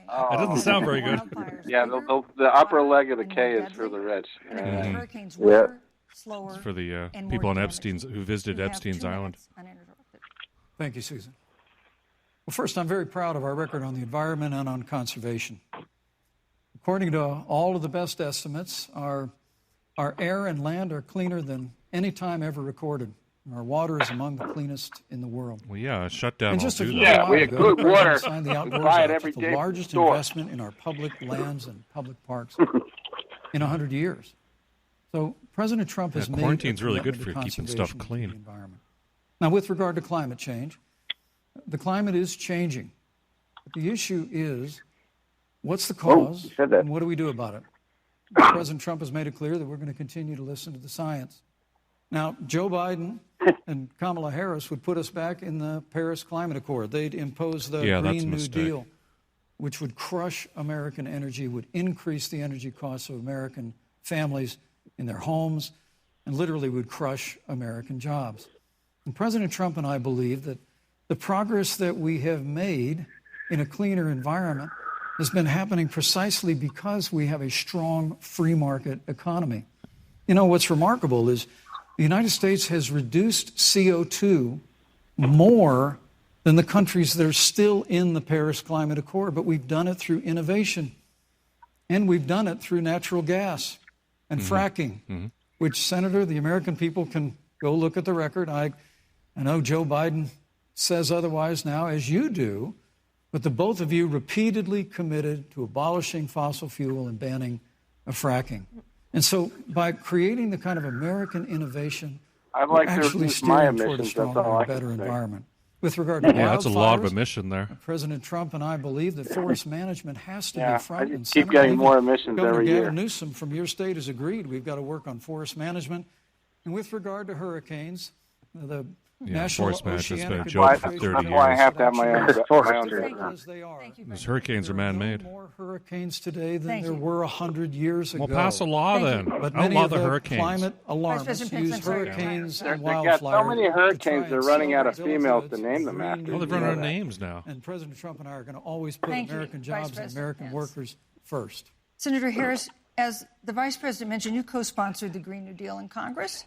doesn't sound very good. Yeah, the upper leg of the K is for the rich. And Yeah. the hurricanes wetter, slower, It's for the and people more on damaging. who visited You have Epstein's 2 Island. minutes uninterrupted. Thank you, Susan. Well, first, I'm very proud of our record on the environment and on conservation. According to all of the best estimates, our air and land are cleaner than any time ever recorded. And our water is among the cleanest in the world. Well, yeah, a shutdown And will just a do few that. Yeah, we while have ago, good the president water. signed the We Outdoors buy it Act, every the day from the largest store. investment in our public lands and public parks in 100 years. So President Trump has made quarantine's a really good commitment for to keeping stuff conservation of clean. the environment. Now, with regard to climate change, the climate is changing. But the issue is, what's the cause, you said that. and what do we do about it? President Trump has made it clear that we're going to continue to listen to the science. Now, Joe Biden and Kamala Harris would put us back in the Paris Climate Accord. They'd impose the Green New Deal, which would crush American energy, would increase the energy costs of American families in their homes, and literally would crush American jobs. And President Trump and I believe that the progress that we have made in a cleaner environment has been happening precisely because we have a strong free market economy. You know, what's remarkable is the United States has reduced CO2 more than the countries that are still in the Paris Climate Accord, but we've done it through innovation, and we've done it through natural gas and fracking, which, Senator, the American people can go look at the record. I know Joe Biden says otherwise now, as you do, but the both of you repeatedly committed to abolishing fossil fuel and banning fracking. And so by creating the kind of American innovation, I'd like we're to actually reduce my steering toward a emissions. stronger That's all I and can better say. environment. With regard to Yeah, that's a lot of wildfires, emission there. President Trump and I believe that forest management has to Yeah, be front I and just keep center. getting Even more emissions Governor every year. Gavin Newsom from your state has agreed we've got to work on forest management. And with regard to hurricanes, the National forest management's been a Oceanic joke for Administration 30 That's why I years. have to have my own. Forest as they are. Thank you, Those Vice hurricanes are There man-made. no more hurricanes today than Thank there you. were 100 years ago. Well, pass a law Thank you. then. But I many love of the the hurricanes. climate alarmists President use Pence, I'm sorry. hurricanes and They got so wildfires many to hurricanes, try they're and running out of celebrate females to those name them Green after. New Well, they've Deal. run out of names now. And President Trump and I are going to always put Thank you, American Vice jobs and President American Pence. workers first. Senator Harris, as the Vice President mentioned, you co-sponsored the Green New Deal in Congress.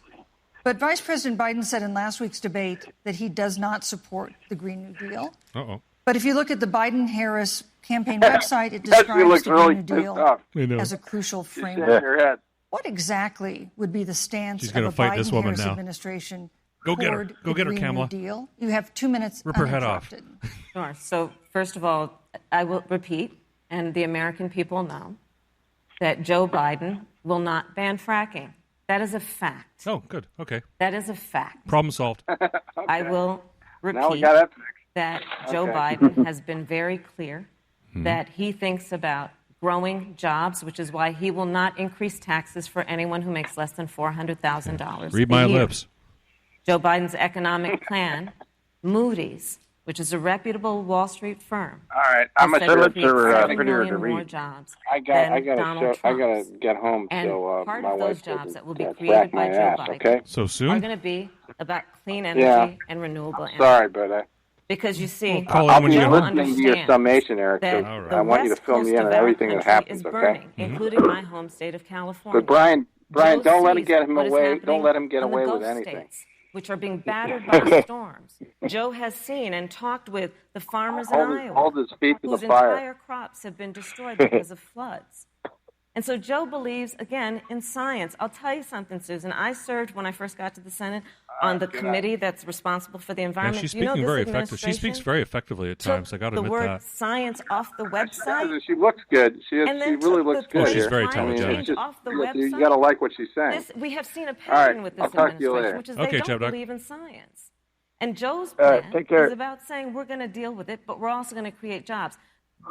But Vice President Biden said in last week's debate that he does not support the Green New Deal. Uh-oh. But if you look at the Biden-Harris campaign website, it That describes looks the really Green New pissed Deal off. I know. as a crucial Shake framework. your head. What exactly would be the stance She's of gonna a fight this woman Biden-Harris now. administration Go get her. toward Go the get her, Green Kamala. New Deal? You have 2 minutes Rip her head off. uninterrupted. Sure. So, first of all, I will repeat, and the American people know, that Joe Biden will not ban fracking. That is a fact. Oh, good. Okay. That is a fact. Problem solved. I will Now we repeat got that fixed. that Joe Okay. Biden has been very clear that he thinks about growing jobs, which is why he will not increase taxes for anyone who makes less than $400,000 Read a my year. lips. Joe Biden's economic plan, Moody's, which is a reputable Wall Street firm, All right, I'm has a said sure it creates 7 prettier to million more read. jobs I than gotta Donald show, I gotta Trump's. get home And so part my of those wife jobs doesn't that will be crack created my by Joe ass. Biden Okay. So are soon? going to be about clean energy Yeah. and renewable energy. Sorry, but Because you see, Call in I'll when be you get home. listening to your summation, Eric. that So the I want you to west fill me coast in of on our everything that country happens. is Okay. burning, including my home state of California. But Brian, Joe don't let him sees get him what is away. happening Don't let him get in the away Gulf with anything. States, which are being battered by storms. Joe has seen and talked with the farmers in Iowa, Hold his feet to whose the fire. entire crops have been destroyed because of floods. And so Joe believes, again, in science. I'll tell you something, Susan. I served, when I first got to the Senate, on the committee that's responsible for the Yeah, environment. she's Do you know speaking this very effective. She speaks administration very effectively at times. I got to the admit word that. science off the website? She looks good. She And then really took looks the good. she's term very climate telegenic. change Just- off the you website. gotta like what she's saying. This, we have seen a right, pattern with this I'll talk to you administration, later. which is Okay, they don't Chabdog. believe in science. And Joe's All right, plan take care. is about saying we're going to deal with it, but we're also going to create jobs.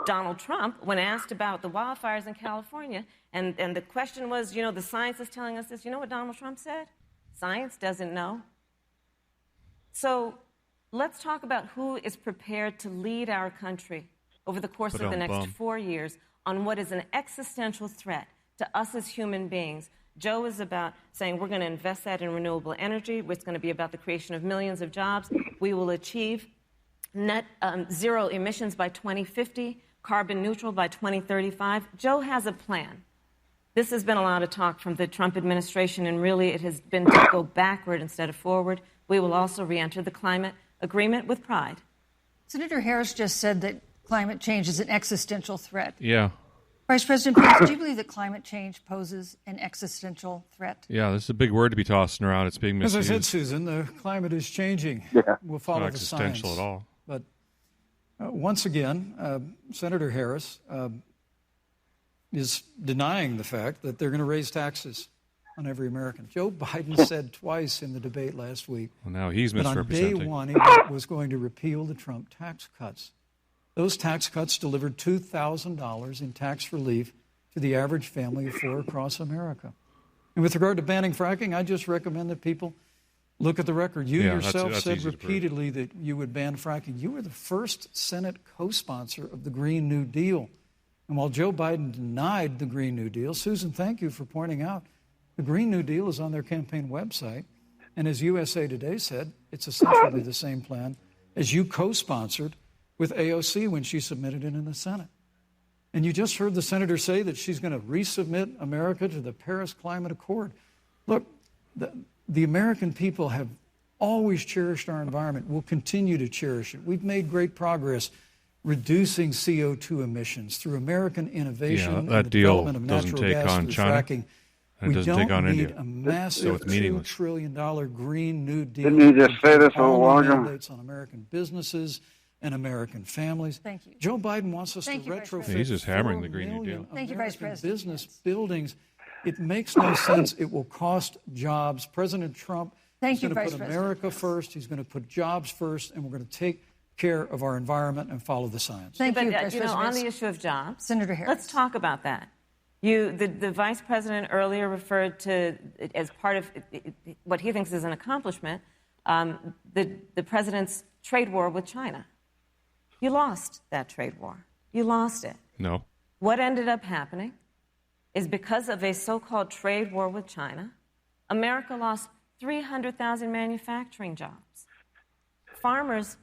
Donald Trump, when asked about the wildfires in California, and the question was, you know, the science is telling us this, you know what Donald Trump said? Science doesn't know. So let's talk about who is prepared to lead our country over the course of the next Ba-dum-bum. 4 years on what is an existential threat to us as human beings. Joe is about saying we're going to invest that in renewable energy. It's going to be about the creation of millions of jobs. We will achieve net zero emissions by 2050, carbon neutral by 2035. Joe has a plan. This has been a lot of talk from the Trump administration, and really it has been to go backward instead of forward. We will also re-enter the climate agreement with pride. Senator Harris just said that climate change is an existential threat. Yeah. Vice President Pence, do you believe that climate change poses an existential threat? Yeah, this is a big word to be tossing around. It's being As I misused. said, Susan, the climate is changing. Yeah. We'll follow Not the science. existential at all. But once again, Senator Harris is denying the fact that they're going to raise taxes on every American. Joe Biden said twice in the debate last week Well, now he's that on day misrepresenting. one he was going to repeal the Trump tax cuts. Those tax cuts delivered $2,000 in tax relief to the average family of four across America. And with regard to banning fracking, I just recommend that people look at the record. You yourself said repeatedly that you would ban fracking. You were the first Senate co-sponsor of the Green New Deal. And while Joe Biden denied the Green New Deal, Susan, thank you for pointing out, the Green New Deal is on their campaign website. And as USA Today said, it's essentially the same plan as you co-sponsored with AOC when she submitted it in the Senate. And you just heard the senator say that she's going to resubmit America to the Paris Climate Accord. Look, the American people have always cherished our environment. We'll continue to cherish it. We've made great progress reducing CO2 emissions through American innovation and the development of natural gas through fracking. We don't need a massive $2 trillion Green New Deal. Didn't you just say this a little while ago? Mandates on American businesses and American families. Thank you. Joe Biden wants us to retrofit he's just hammering the Green New Deal. Thank you, Vice President. Business buildings. It makes no sense. It will cost jobs. President Trump is going to put America first. He's going to put jobs first, and we're going to take care of our environment and follow the science. Thank you, Vice President. On the issue of jobs, Senator Harris. Let's talk about that. The Vice President earlier referred to, as part of what he thinks is an accomplishment, the President's trade war with China. You lost that trade war. You lost it. No. What ended up happening is because of a so-called trade war with China, America lost 300,000 manufacturing jobs. Farmers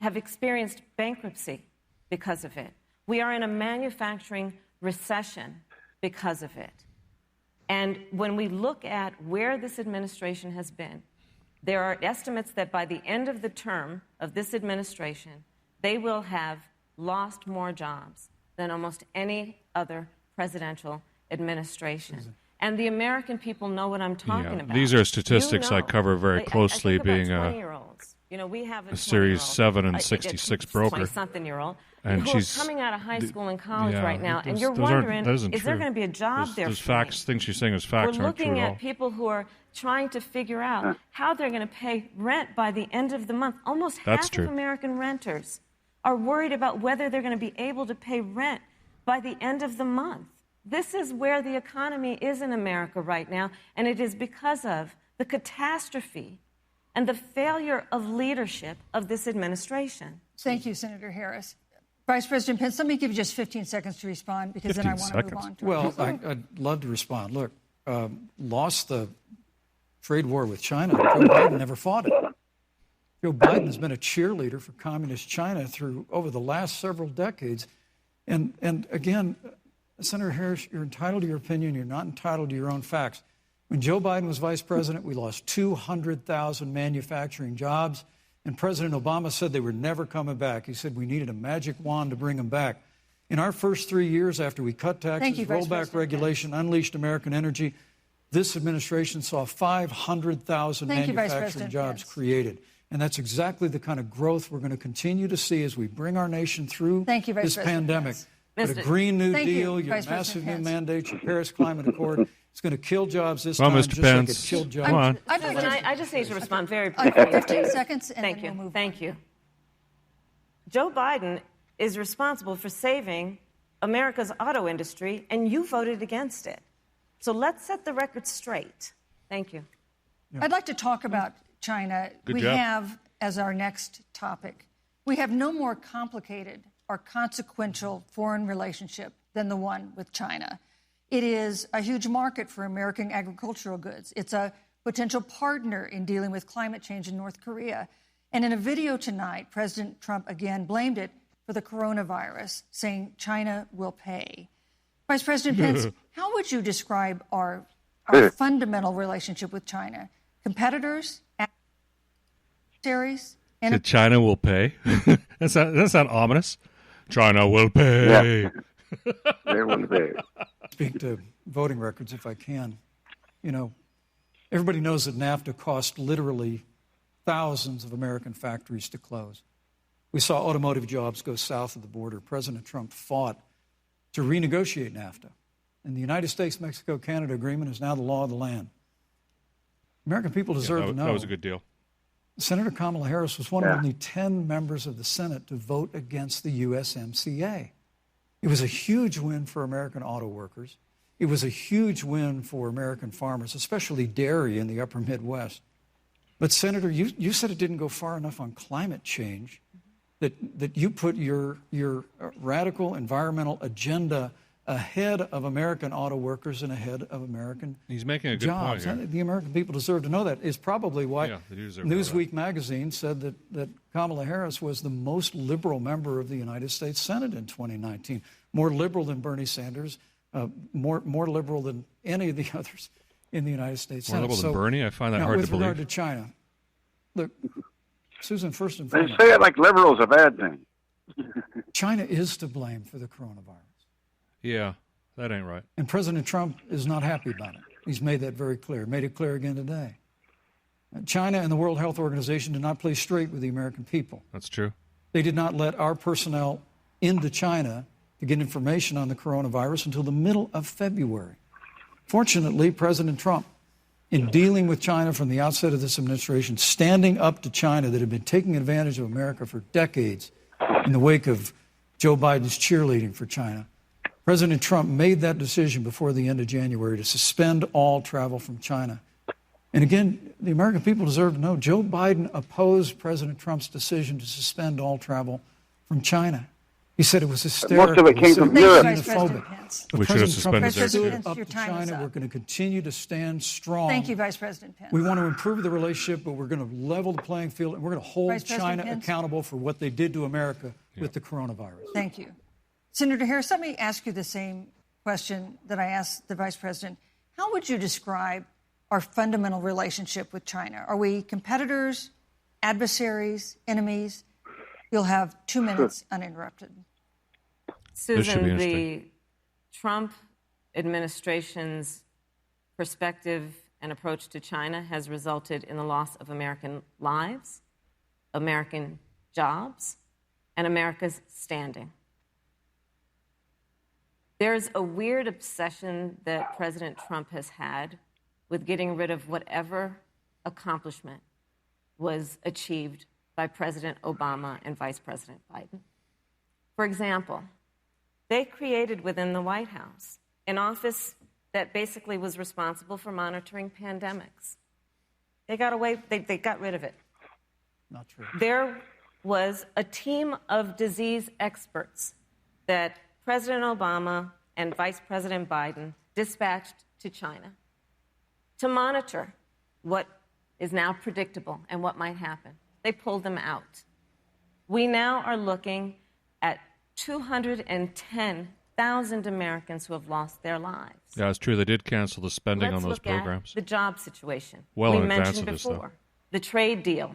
have experienced bankruptcy because of it. We are in a manufacturing recession because of it. And when we look at where this administration has been, there are estimates that by the end of the term of this administration, they will have lost more jobs than almost any other presidential administration. And the American people know what I'm talking about. These are statistics I cover very closely, I think being about 20-year-olds. We have a Series 7 and 66 broker. 20-something-year-old and who she's are coming out of high school and college right now, and you're wondering, is there going to be a job there those for me? facts, things she's saying as facts aren't true at all. We're looking at people who are trying to figure out how they're going to pay rent by the end of the month. Almost half of American renters are worried about whether they're going to be able to pay rent by the end of the month. This is where the economy is in America right now, and it is because of the catastrophe and the failure of leadership of this administration. Thank you, Senator Harris. Vice President Pence, let me give you just 15 seconds to respond, because then I want to move on to Well, I'd love to respond. Look, lost the trade war with China. Joe Biden never fought it. Joe Biden has been a cheerleader for communist China over the last several decades. And again, Senator Harris, you're entitled to your opinion. You're not entitled to your own facts. When Joe Biden was vice president, we lost 200,000 manufacturing jobs, and President Obama said they were never coming back. He said we needed a magic wand to bring them back. In our first 3 years after we cut taxes, rolled back regulation, unleashed American energy, this administration saw 500,000 manufacturing jobs created. And that's exactly the kind of growth we're going to continue to see as we bring our nation through this pandemic. But a Green New Deal, your massive new mandates, your Paris Climate Accord, it's going to kill jobs this time. Mr. Pence, like it killed jobs. come on. I just need to respond very briefly. 15 seconds, and Thank then we'll move Thank you. Joe Biden is responsible for saving America's auto industry, and you voted against it. So let's set the record straight. Thank you. I'd like to talk about China. Good job. Have, as our next topic, we have no more complicated or consequential foreign relationship than the one with China. It is a huge market for American agricultural goods. It's a potential partner in dealing with climate change in North Korea. And in a video tonight, President Trump again blamed it for the coronavirus, saying China will pay. Vice President Pence, how would you describe our fundamental relationship with China? Competitors, adversaries, and China will pay? Does that sound ominous? China will pay. Yeah. They will pay. Speak to voting records if I can. Everybody knows that NAFTA cost literally thousands of American factories to close. We saw automotive jobs go south of the border. President Trump fought to renegotiate NAFTA. And the United States-Mexico-Canada agreement is now the law of the land. American people deserve to know. That was a good deal. Senator Kamala Harris was one of only 10 members of the Senate to vote against the USMCA. It was a huge win for American auto workers. It was a huge win for American farmers, especially dairy in the upper Midwest. But, Senator, you said it didn't go far enough on climate change, that you put your radical environmental agenda ahead of American auto workers and ahead of American He's making a good jobs. point here. The American people deserve to know that. Is probably why they do deserve to know Newsweek magazine said that Kamala Harris was the most liberal member of the United States Senate in 2019, more liberal than Bernie Sanders, more liberal than any of the others in the United States More Senate. liberal than Bernie? I find that hard to with regard believe. to China, look, Susan, first and They foremost, say it like liberal's a bad thing. China is to blame for the coronavirus. Yeah, that ain't right. And President Trump is not happy about it. He's made that very clear, made it clear again today. China and the World Health Organization did not play straight with the American people. That's true. They did not let our personnel into China to get information on the coronavirus until the middle of February. Fortunately, President Trump, in dealing with China from the outset of this administration, standing up to China that had been taking advantage of America for decades in the wake of Joe Biden's cheerleading for China, President Trump made that decision before the end of January to suspend all travel from China. And again, the American people deserve to know Joe Biden opposed President Trump's decision to suspend all travel from China. He said it was hysterical. Most of it came from Europe. Vice President Pence. But We should have President Trump suspended has their stood Pence, up your to time is China. up. We're going to continue to stand strong. Thank you, Vice President Pence. We want to improve the relationship, but we're going to level the playing field, and we're going to hold Vice President China Pence. accountable for what they did to America with the coronavirus. Thank you. Senator Harris, let me ask you the same question that I asked the Vice President. How would you describe our fundamental relationship with China? Are we competitors, adversaries, enemies? You'll have 2 minutes uninterrupted. Susan, the Trump administration's perspective and approach to China has resulted in the loss of American lives, American jobs, and America's standing. There's a weird obsession that President Trump has had with getting rid of whatever accomplishment was achieved by President Obama and Vice President Biden. For example, they created within the White House an office that basically was responsible for monitoring pandemics. They got rid of it. Not true. There was a team of disease experts that President Obama and Vice President Biden dispatched to China to monitor what is now predictable and what might happen. They pulled them out. We now are looking at 210,000 Americans who have lost their lives. Yeah, it's true. They did cancel the spending Let's on those look programs. at the job situation. Well we in advance mentioned of this, before though. the trade deal,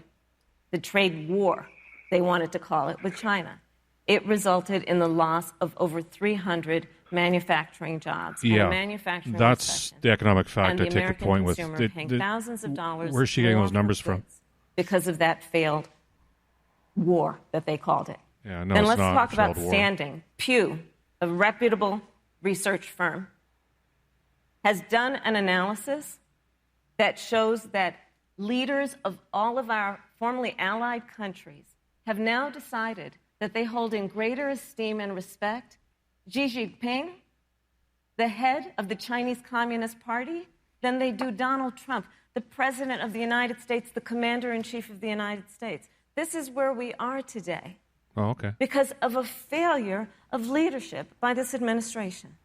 the trade war, they wanted to call it, with China. It resulted in the loss of over 300 manufacturing jobs. Yeah, and manufacturing that's recession. the economic fact And I the take a American point with. consumer paying thousands of dollars. Where's she getting more those numbers for from? goods because of that failed war that they called it. Yeah, no, And it's let's not talk a about failed war. standing. Pew, a reputable research firm, has done an analysis that shows that leaders of all of our formerly allied countries have now decided that they hold in greater esteem and respect Xi Jinping, the head of the Chinese Communist Party, than they do Donald Trump, the President of the United States, the Commander-in-Chief of the United States. This is where we are today Oh, okay. because of a failure of leadership by this administration.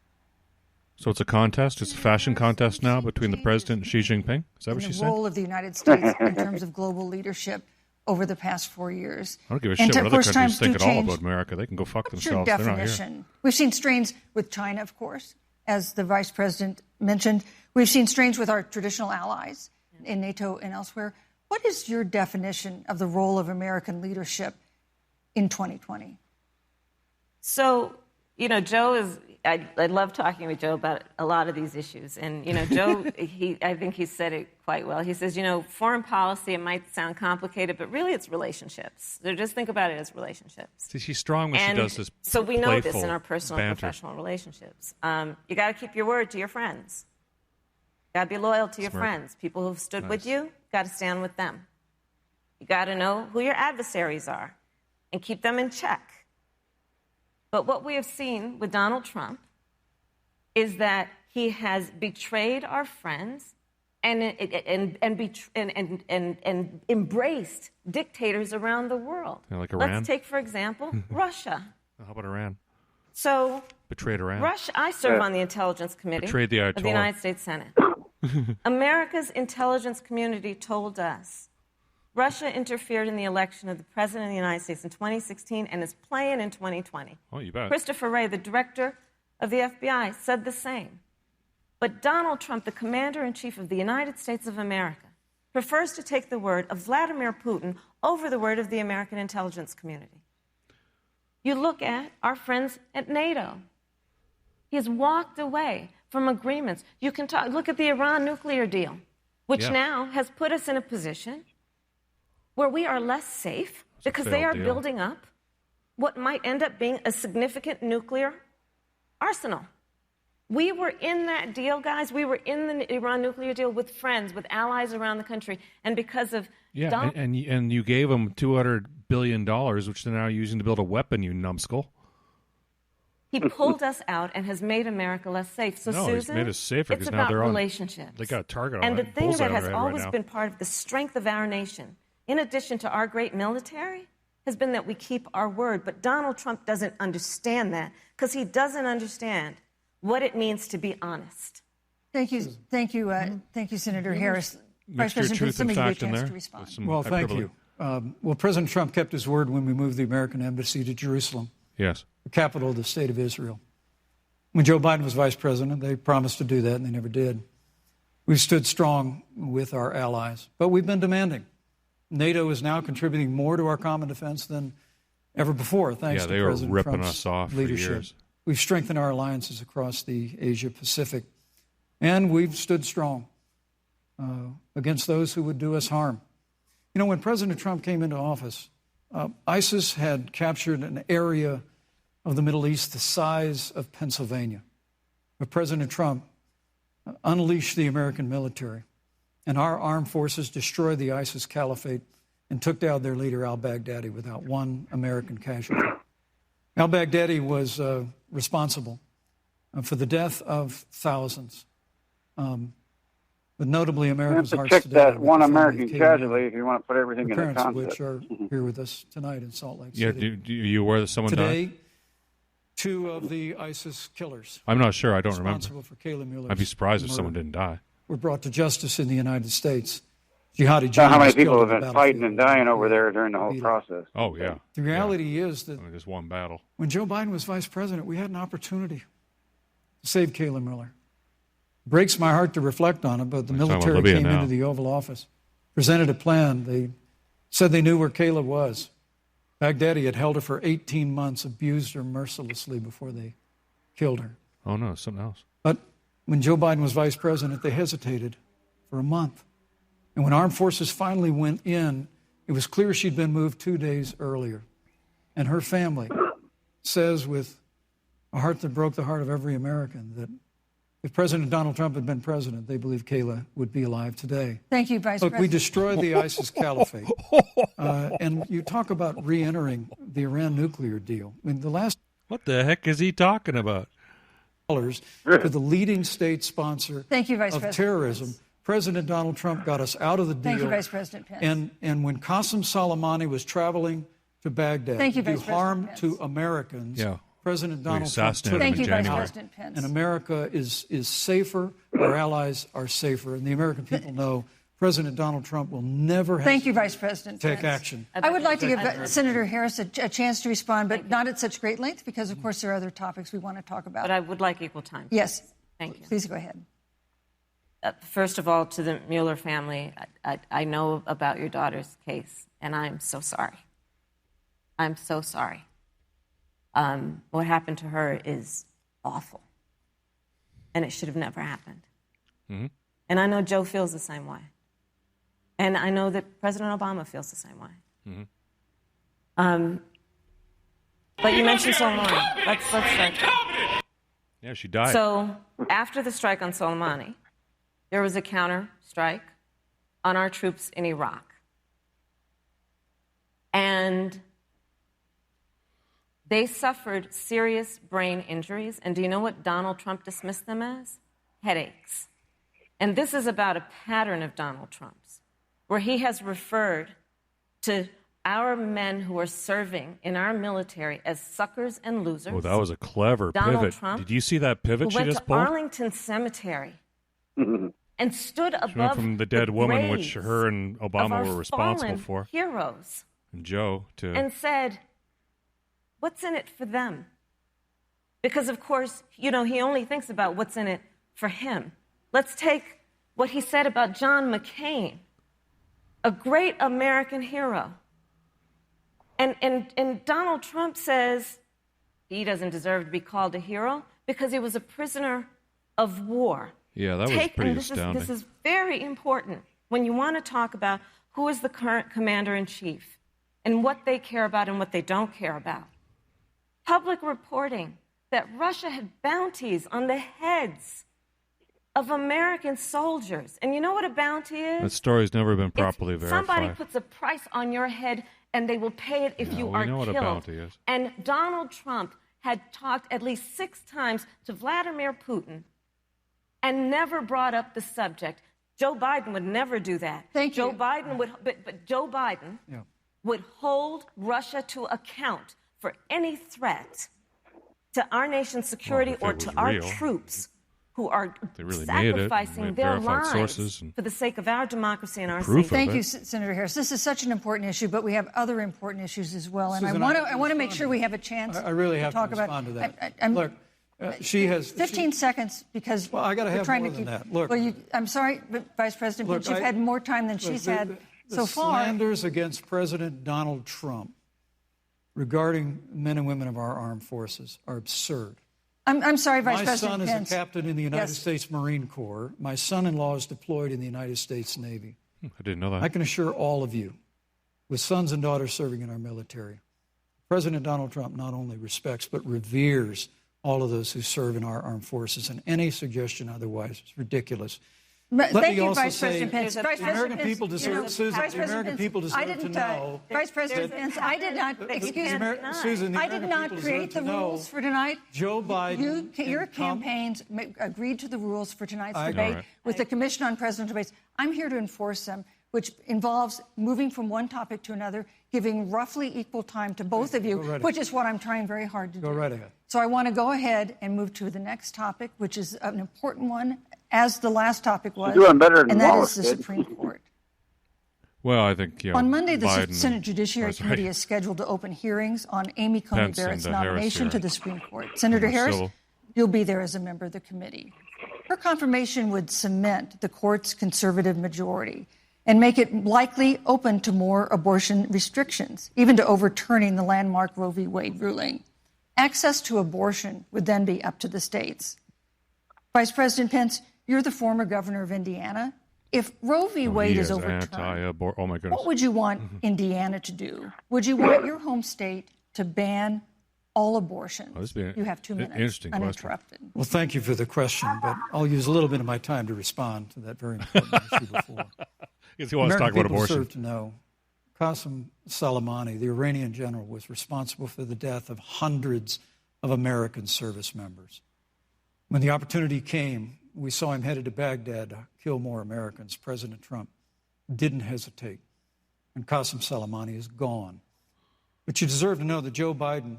So it's a contest? It's a fashion contest now between the president and Xi Jinping? Is that what she the said? role of the United States in terms of global leadership over the past 4 years. I don't give a And shit what of other course, countries times think do at all change. about America. They can go fuck What's your themselves. They're not here. definition? We've seen strains with China, of course, as the Vice President mentioned. We've seen strains with our traditional allies in NATO and elsewhere. What is your definition of the role of American leadership in 2020? So, Joe is, I love talking with Joe about a lot of these issues. And, Joe, I think he said it quite well. He says, foreign policy, it might sound complicated, but really it's relationships. So just think about it as relationships. See, she's strong when And she does this so we know this in playful our personal and banter. professional relationships. You got to keep your word to your friends. You got to be loyal to your Smart. friends. People who've stood with Nice. you, got to stand with them. You got to know who your adversaries are and keep them in check. But what we have seen with Donald Trump is that he has betrayed our friends and embraced dictators around the world. Yeah, like Iran? Let's take, for example, Russia. How about Iran? So, Betrayed Iran. Russia. I serve on the Intelligence Committee Betrayed the of Ayatollah. the United States Senate. America's intelligence community told us Russia interfered in the election of the President of the United States in 2016 and is playing in 2020. Oh, you bet. Christopher Wray, the director of the FBI, said the same. But Donald Trump, the commander-in-chief of the United States of America, prefers to take the word of Vladimir Putin over the word of the American intelligence community. You look at our friends at NATO. He has walked away from agreements. You can look at the Iran nuclear deal, which now has put us in a position where we are less safe because they are building up what might end up being a significant nuclear arsenal. We were in that deal, guys. We were in the Iran nuclear deal with friends, with allies around the country. And because of and you gave them $200 billion, which they're now using to build a weapon, you numbskull. He pulled us out and has made America less safe. So, no, Susan, he's made us safer it's because about now they're relationships. They got a target on and it. And the thing that has always right been part of the strength of our nation, in addition to our great military, has been that we keep our word. But Donald Trump doesn't understand that because he doesn't understand what it means to be honest. Thank you, Senator Harris. Vice Mixture of President, truth some and of you a fact in chance there. to respond. Well, thank you. Well, President Trump kept his word when we moved the American embassy to Jerusalem, yes, the capital of the state of Israel. When Joe Biden was vice president, they promised to do that, and they never did. We've stood strong with our allies, but we've been demanding. NATO is now contributing more to our common defense than ever before, thanks to President ripping Trump's us off leadership. for years. We've strengthened our alliances across the Asia-Pacific, and we've stood strong against those who would do us harm. You know, when President Trump came into office, ISIS had captured an area of the Middle East the size of Pennsylvania. But President Trump unleashed the American military, and our armed forces destroyed the ISIS caliphate and took down their leader, al-Baghdadi, without one American casualty. Al-Baghdadi was responsible for the death of thousands, but notably Americans' hearts check today. that one American casualty if you want to put everything in the parents of context. which are here with us tonight in Salt Lake Yeah, City. do you aware that someone Today, died? 2 of the ISIS killers I'm not sure. I don't remember. responsible for Kayla Mueller's I'd be surprised if murder someone didn't die. were brought to justice in the United States. Jihadi How John many was people killed have on the been fighting and battlefield. dying over there during the whole process? Oh, yeah. The reality is that I mean, just one battle. when Joe Biden was vice president, we had an opportunity to save Kayla Mueller. Breaks my heart to reflect on it, but the We're talking about military Libya came now. into the Oval Office, presented a plan. They said they knew where Kayla was. Baghdadi had held her for 18 months, abused her mercilessly before they killed her. Oh, no, something else. But when Joe Biden was vice president, they hesitated for a month. And when armed forces finally went in, it was clear she'd been moved 2 days earlier. And her family says with a heart that broke the heart of every American that if President Donald Trump had been president, they believe Kayla would be alive today. Thank you, Vice Look, President. we destroyed the ISIS caliphate. And you talk about re-entering the Iran nuclear deal. I mean, the last What the heck is he talking about? dollars to the leading state sponsor Thank you, Vice of President terrorism. Pence. President Donald Trump got us out of the deal. Thank you, Vice President Pence. And when Qasem Soleimani was traveling to Baghdad Thank you, to do Vice President harm Pence. to Americans, Yeah. President Donald Trump assassinated took him Thank in you, Vice January. President Pence. and America is safer, our allies are safer, and the American people know President Donald Trump will never Thank you, Vice President take Pence. action. I would like to give Senator Harris a chance to respond, but not at such great length because, of course, there are other topics we want to talk about. But I would like equal time. Yes. Thank you. Please go ahead. First of all, to the Mueller family, I know about your daughter's case, and I'm so sorry. I'm so sorry. What happened to her is awful, and it should have never happened. Mm-hmm. And I know Joe feels the same way. And I know that President Obama feels the same way. Mm-hmm. But you mentioned Soleimani. Let's strike. Yeah, she died. So after the strike on Soleimani, there was a counter strike on our troops in Iraq. And they suffered serious brain injuries. And do you know what Donald Trump dismissed them as? Headaches. And this is about a pattern of Donald Trump's, where he has referred to our men who are serving in our military as suckers and losers. Oh, that was a clever Donald pivot. Trump, Did you see that pivot who she went just to pulled? Arlington Cemetery and stood above She went from the dead woman, which graves her and of Obama our were responsible fallen for, heroes, and Joe, to... and said, what's in it for them? Because, of course, he only thinks about what's in it for him. Let's take what he said about John McCain, a great American hero. And Donald Trump says he doesn't deserve to be called a hero because he was a prisoner of war. Yeah, that was pretty astounding. This is very important when you want to talk about who is the current commander-in-chief and what they care about and what they don't care about. Public reporting that Russia had bounties on the heads of American soldiers. And you know what a bounty is? That story's never been properly verified. Somebody puts a price on your head and they will pay it if you are know killed. what a bounty is. And Donald Trump had talked at least 6 times to Vladimir Putin and never brought up the subject. Joe Biden would never do that. Thank you. Joe Biden would, but Joe Biden would hold Russia to account for any threat to our nation's security or to our troops who are sacrificing their lives for the sake of our democracy and our safety. Thank you, Senator Harris. This is such an important issue, but we have other important issues as well, and Susan, I want to make sure we have a chance. I really have to talk to respond about, to that. Look, she has 15 seconds because I got to have trying more to than keep. that. Look, well, I'm sorry, but Vice President, but you've had more time than she's had so far. The slanders against President Donald Trump regarding men and women of our armed forces are absurd. I'm sorry, Vice President My son Pence. is a captain in the United States Marine Corps. My son-in-law is deployed in the United States Navy. I didn't know that. I can assure all of you, with sons and daughters serving in our military, President Donald Trump not only respects but reveres all of those who serve in our armed forces, and any suggestion otherwise is ridiculous. Thank you, Vice President Pence. The American people deserve, Susan, the American people deserve to know. Vice President Pence, I did not, excuse me, Susan, I did not create the rules for tonight. Joe Biden. Your campaigns agreed to the rules for tonight's debate with the Commission on Presidential Debates. I'm here to enforce them, which involves moving from one topic to another, giving roughly equal time to both of you, which is what I'm trying very hard to do. Go right ahead. So I want to go ahead and move to the next topic, which is an important one, as the last topic was, You're doing better than and that Wallace is the did. Supreme Court. Well, I think, On Monday, the Biden, Senate Judiciary Committee is scheduled to open hearings on Amy Coney Pence Barrett's and, Harris nomination here. to the Supreme Court. Senator More Harris, civil. you'll be there as a member of the committee. Her confirmation would cement the court's conservative majority and make it likely open to more abortion restrictions, even to overturning the landmark Roe v. Wade ruling. Access to abortion would then be up to the states. Vice President Pence, you're the former governor of Indiana. If Roe v. Wade is overturned, oh my goodness, what would you want Indiana to do? Would you want your home state to ban all abortions? You have 2 minutes, interesting uninterrupted. Question. Well, thank you for the question, but I'll use a little bit of my time to respond to that very important issue before. He wants to talk about abortion. Deserve to know, Qasem Soleimani, the Iranian general, was responsible for the death of hundreds of American service members. When the opportunity came, we saw him headed to Baghdad to kill more Americans. President Trump didn't hesitate, and Qasem Soleimani is gone. But you deserve to know that Joe Biden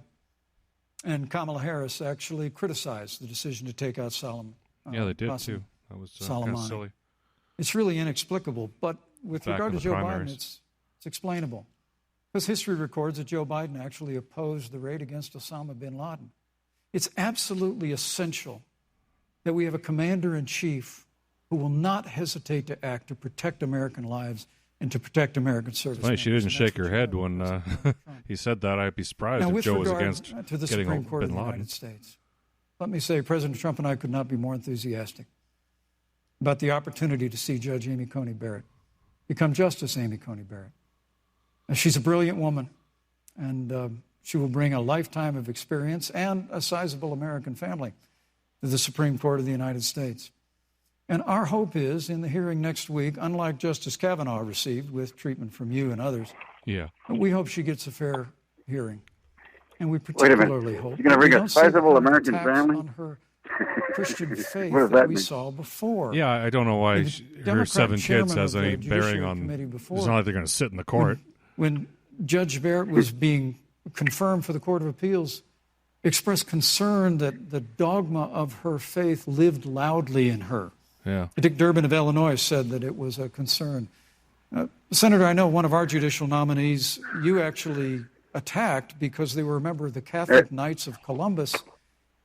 and Kamala Harris actually criticized the decision to take out yeah, they did too. That was kind of silly. It's really inexplicable, but with regard to Joe primaries. Biden, it's explainable. Because history records that Joe Biden actually opposed the raid against Osama bin Laden. It's absolutely essential that we have a commander-in-chief who will not hesitate to act to protect American lives and to protect American service. Funny, she didn't shake her head when he said that. I'd be surprised if Joe was against to the getting Supreme Court of bin the Laden. United States. Let me say, President Trump and I could not be more enthusiastic about the opportunity to see Judge Amy Coney Barrett become Justice Amy Coney Barrett. Now, she's a brilliant woman, and she will bring a lifetime of experience and a sizable American family to the Supreme Court of the United States. And our hope is, in the hearing next week, unlike Justice Kavanaugh received with treatment from you and others, Yeah. We hope she gets a fair hearing. And we Wait a minute. particularly hope You're going to bring we a don't see the sizable kind of American attacks family? on her Christian faith What does that that we mean? saw before. Yeah, I don't know why The her Democrat 7 chairman kids has of the any bearing Judiciary on. Committee before, It's not like they're going to sit in the court. when Judge Barrett was being confirmed for the Court of Appeals, expressed concern that the dogma of her faith lived loudly in her. Yeah. Dick Durbin of Illinois said that it was a concern. Senator, I know one of our judicial nominees you actually attacked because they were a member of the Catholic Knights of Columbus,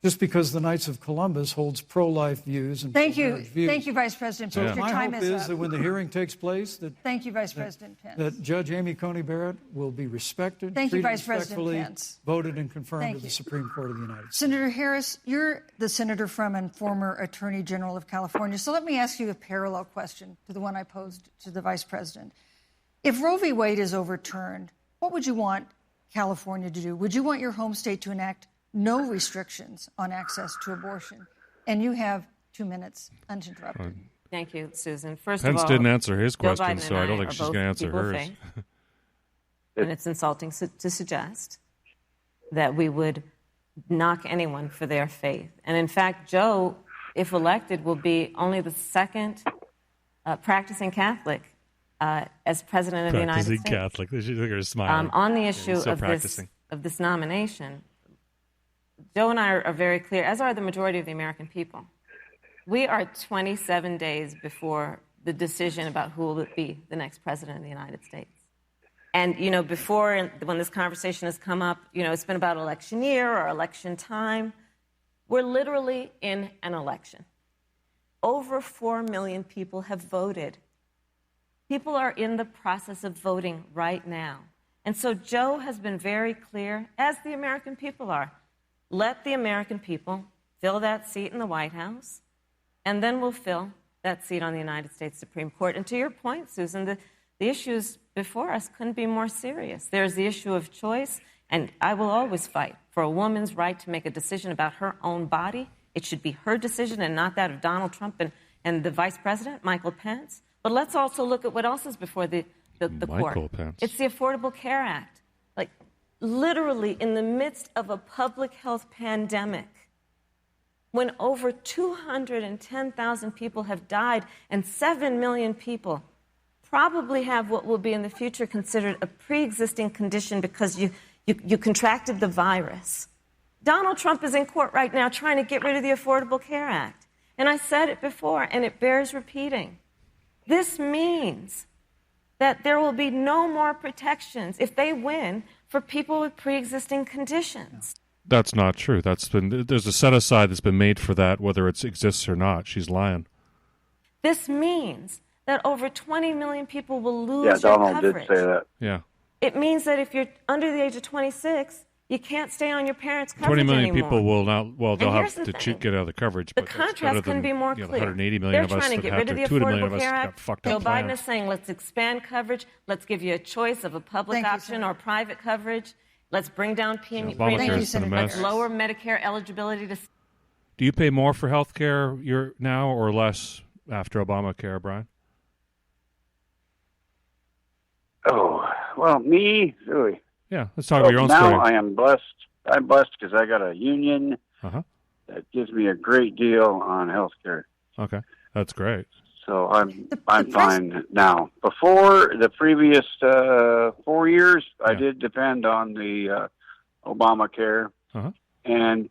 just because the Knights of Columbus holds pro-life views and Thank you. pro-marriage views. Thank you, Vice President So Pence. Your my time hope is is up. that when the hearing takes place, Thank you, Vice President Pence. that Judge Amy Coney Barrett will be respected, Thank you, treated Vice President respectfully, Pence. voted and confirmed Thank to the you. Supreme Court of the United States. Senator Harris, you're the senator from and former Attorney General of California. So let me ask you a parallel question to the one I posed to the Vice President. If Roe v. Wade is overturned, what would you want California to do? Would you want your home state to enact no restrictions on access to abortion? And you have 2 minutes uninterrupted. Thank you, Susan. First Pence of all, didn't answer his Joe question, Biden so and I don't are think she's both going to answer people of hers. faith. And it's insulting to suggest that we would knock anyone for their faith. And in fact, Joe, if elected, will be only the second practicing Catholic as president of the United States. Catholic. They're going to smile. On the issue still of practicing. this nomination, Joe and I are very clear, as are the majority of the American people. We are 27 days before the decision about who will be the next president of the United States. And, you know, before, when this conversation has come up, you know, it's been about election year or election time. We're literally in an election. Over 4 million people have voted. People are in the process of voting right now. And so Joe has been very clear, as the American people are. Let the American people fill that seat in the White House, and then we'll fill that seat on the United States Supreme Court. And to your point, Susan, the issues before us couldn't be more serious. There's the issue of choice, and I will always fight for a woman's right to make a decision about her own body. It should be her decision and not that of Donald Trump and the Vice President, Michael Pence. But let's also look at what else is before the court. Pence. It's the Affordable Care Act. Like, literally in the midst of a public health pandemic, when over 210,000 people have died and 7 million people probably have what will be in the future considered a pre-existing condition because you contracted the virus. Donald Trump is in court right now trying to get rid of the Affordable Care Act. And I said it before, and it bears repeating. This means that there will be no more protections if they win for people with pre-existing conditions. That's not true. There's a set-aside that's been made for that, whether it exists or not. She's lying. This means that over 20 million people will lose their Donald coverage. did say that. Yeah. It means that if you're under the age of 26, you can't stay on your parents' coverage 20 million anymore. people will not. Well, they'll here's have the to thing. get out of the coverage. The But that's better contrast couldn't than, be more you know, clear. 180 million They're of us trying to that get have rid of the 200 million of Affordable us Care got Act. fucked Joe up Biden plans. is saying, let's expand coverage. Let's give you a choice of a public Thank you, option Senator. or private coverage. Let's bring down premiums. Obamacare's been a mess. Let's lower Medicare eligibility to... Do you pay more for health care now or less after Obamacare, Brian? Oh, well, me, really. Yeah, let's talk about your own now story. I am blessed. I'm blessed because I got a union Uh-huh. that gives me a great deal on health care. Okay, that's great. So I'm fine now. Before the previous 4 years, I did depend on the Obamacare, Uh-huh. and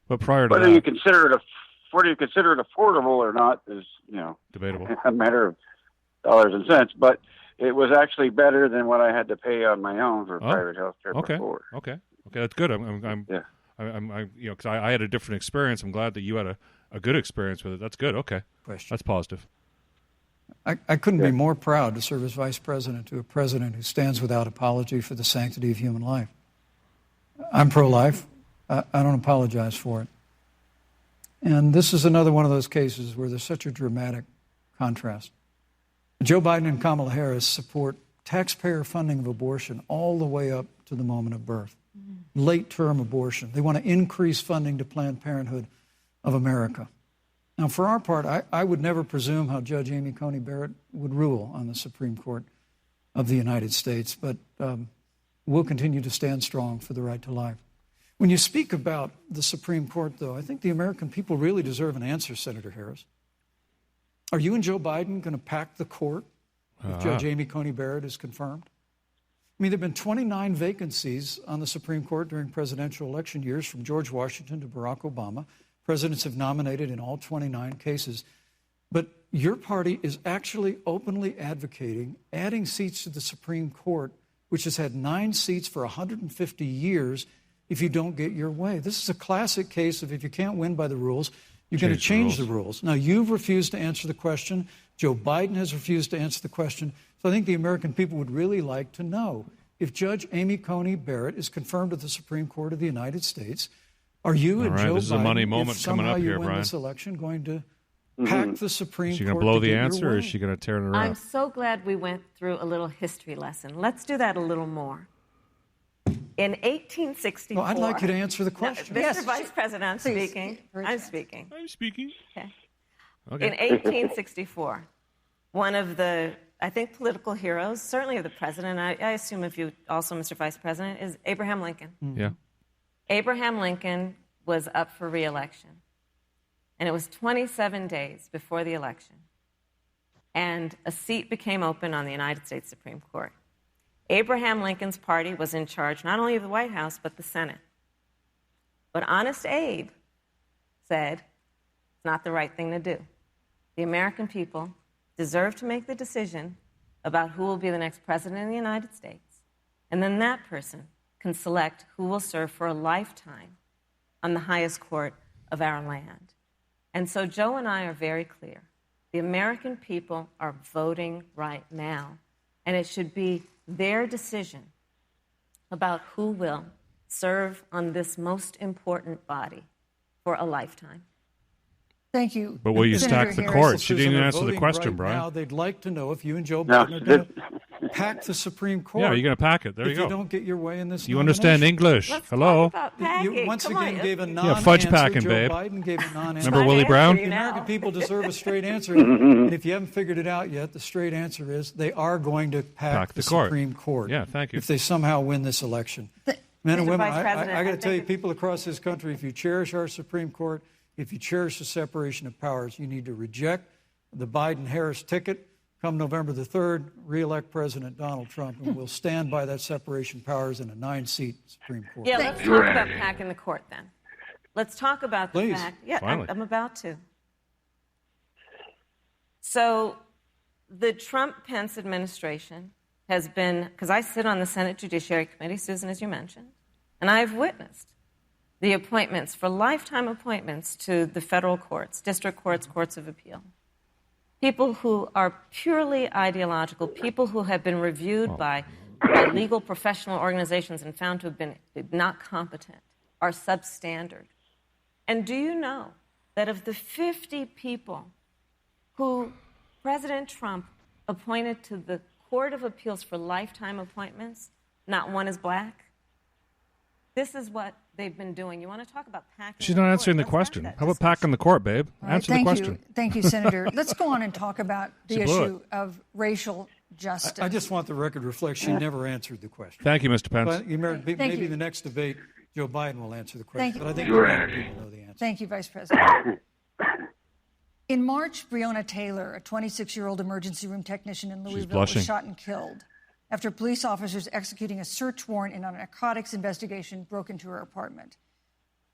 But prior to whether that, you consider it affordable or not is debatable. a matter of dollars and cents. But it was actually better than what I had to pay on my own for private health care before. Okay, that's good. I'm because I had a different experience. I'm glad that you had a good experience with it. That's good. Okay, that's positive. I couldn't be more proud to serve as vice president to a president who stands without apology for the sanctity of human life. I'm pro-life. I don't apologize for it. And this is another one of those cases where there's such a dramatic contrast. Joe Biden and Kamala Harris support taxpayer funding of abortion all the way up to the moment of birth. Late-term abortion. They want to increase funding to Planned Parenthood of America. Now, for our part, I would never presume how Judge Amy Coney Barrett would rule on the Supreme Court of the United States. But we'll continue to stand strong for the right to life. When you speak about the Supreme Court, though, I think the American people really deserve an answer, Senator Harris. Are you and Joe Biden going to pack the court if Judge Amy Coney Barrett is confirmed? I mean, there have been 29 vacancies on the Supreme Court during presidential election years, from George Washington to Barack Obama. Presidents have nominated in all 29 cases. But your party is actually openly advocating adding seats to the Supreme Court, which has had 9 seats for 150 years, if you don't get your way. This is a classic case of if you can't win by the rules, you're going to change the rules. Now, you've refused to answer the question. Joe Biden has refused to answer the question. So I think the American people would really like to know, if Judge Amy Coney Barrett is confirmed to the Supreme Court of the United States, are you and Joe this is Biden, a money moment if somehow coming up you here, win Brian. this election, going to pack the Supreme Court? Is she going to blow the get your answer, or way? is she going to tear it around? I'm so glad we went through a little history lesson. Let's do that a little more. In 1864... Well, I'd like you to answer the question. No, Mr. Vice President, I'm speaking. I'm speaking. Okay. Okay. In 1864, one of the, I think, political heroes, certainly of the president, I assume if you also, Mr. Vice President, is Abraham Lincoln. Yeah. Abraham Lincoln was up for re-election, and it was 27 days before the election, and a seat became open on the United States Supreme Court. Abraham Lincoln's party was in charge not only of the White House, but the Senate. But Honest Abe said it's not the right thing to do. The American people deserve to make the decision about who will be the next president of the United States, and then that person can select who will serve for a lifetime on the highest court of our land. And so Joe and I are very clear. The American people are voting right now, and it should be their decision about who will serve on this most important body for a lifetime. Thank you. But will you Senator stack the Harris. court? She didn't Citizens are answer the voting question, right Brian. Now, they'd like to know if you and Joe Biden are going to pack the Supreme Court. Yeah, you're going to pack it. There you if go. you don't get your way in this You understand nomination. English. Let's Hello? talk about packing. You once Come again on. gave a non-answer. fudge packing, Joe babe. Biden gave a non-answer. Remember Willie Brown? The American people deserve a straight answer. And if you haven't figured it out yet, the straight answer is they are going to pack the court. Supreme Court. Yeah, thank you. If they somehow win this election. Men and Mr. women, Vice President, I got to tell you, think- people across this country, if you cherish our Supreme Court, if you cherish the separation of powers, you need to reject the Biden-Harris ticket. Come November the 3rd, re-elect President Donald Trump, and we'll stand by that separation of powers in a 9-seat Supreme Court. Yeah, let's talk about packing the court then. Let's talk about the Please. fact. Yeah, Finally. I'm about to. So the Trump-Pence administration has been, because I sit on the Senate Judiciary Committee, Susan, as you mentioned, and I've witnessed the appointments for lifetime appointments to the federal courts, district courts, courts of appeal. People who are purely ideological, people who have been reviewed by legal professional organizations and found to have been not competent, are substandard. And do you know that of the 50 people who President Trump appointed to the Court of Appeals for lifetime appointments, not one is black? This is what they've been doing. You want to talk about packing? She's not answering the question. How about packing the court, babe? All right, Answer the thank question. you. Thank you, Senator. Let's go on and talk about the She blew issue of racial justice. I just want the record to reflect she never answered the question. Thank you, Mr. Pence. But maybe you. the next debate, Joe Biden will answer the question. Thank you. But I think the American people know the answer. Thank you, Vice President. In March, Breonna Taylor, a 26-year-old emergency room technician in Louisville, blushing. was shot and killed after police officers executing a search warrant in a narcotics investigation broke into her apartment.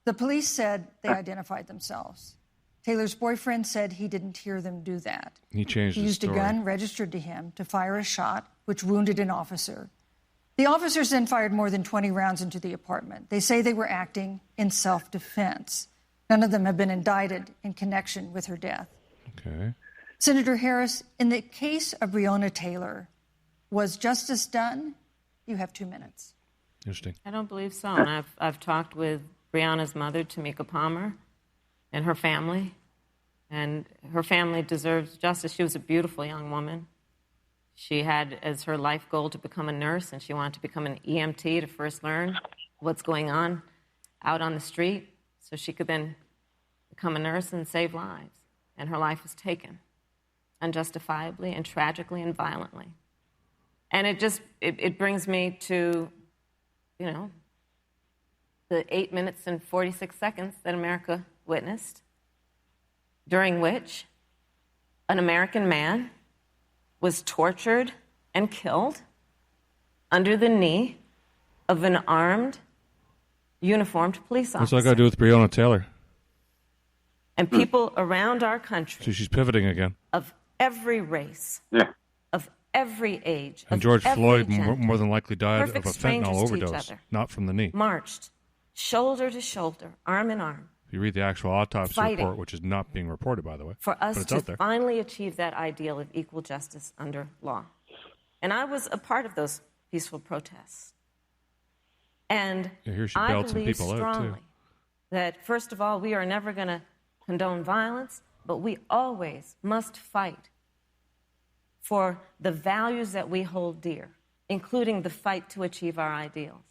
The police said they identified themselves. Taylor's boyfriend said he didn't hear them do that. He changed He his used story. a gun registered to him to fire a shot, which wounded an officer. The officers then fired more than 20 rounds into the apartment. They say they were acting in self-defense. None of them have been indicted in connection with her death. Okay. Senator Harris, in the case of Breonna Taylor, was justice done? You have 2 minutes. Interesting. I don't believe so. And I've talked with Breonna's mother, Tamika Palmer, and her family. And her family deserves justice. She was a beautiful young woman. She had as her life goal to become a nurse, and she wanted to become an EMT to first learn what's going on out on the street so she could then become a nurse and save lives. And her life was taken unjustifiably and tragically and violently. And it brings me to, the 8 minutes and 46 seconds that America witnessed, during which an American man was tortured and killed under the knee of an armed, uniformed police officer. What's that got to do with Breonna Taylor? And people around our country. So she's pivoting again. Of every race. Yeah. Of every age. And of George every Floyd gender, more than likely died of a strangers fentanyl to each overdose, other, not from the knee. marched shoulder to shoulder, arm in arm. If you read the actual autopsy Fighting report, which is not being reported, by the way, for us but it's to out there. finally achieve that ideal of equal justice under law. And I was a part of those peaceful protests. And Here she I bailed some believe people out, strongly too. that, first of all, we are never going to condone violence, but we always must fight for the values that we hold dear, including the fight to achieve our ideals.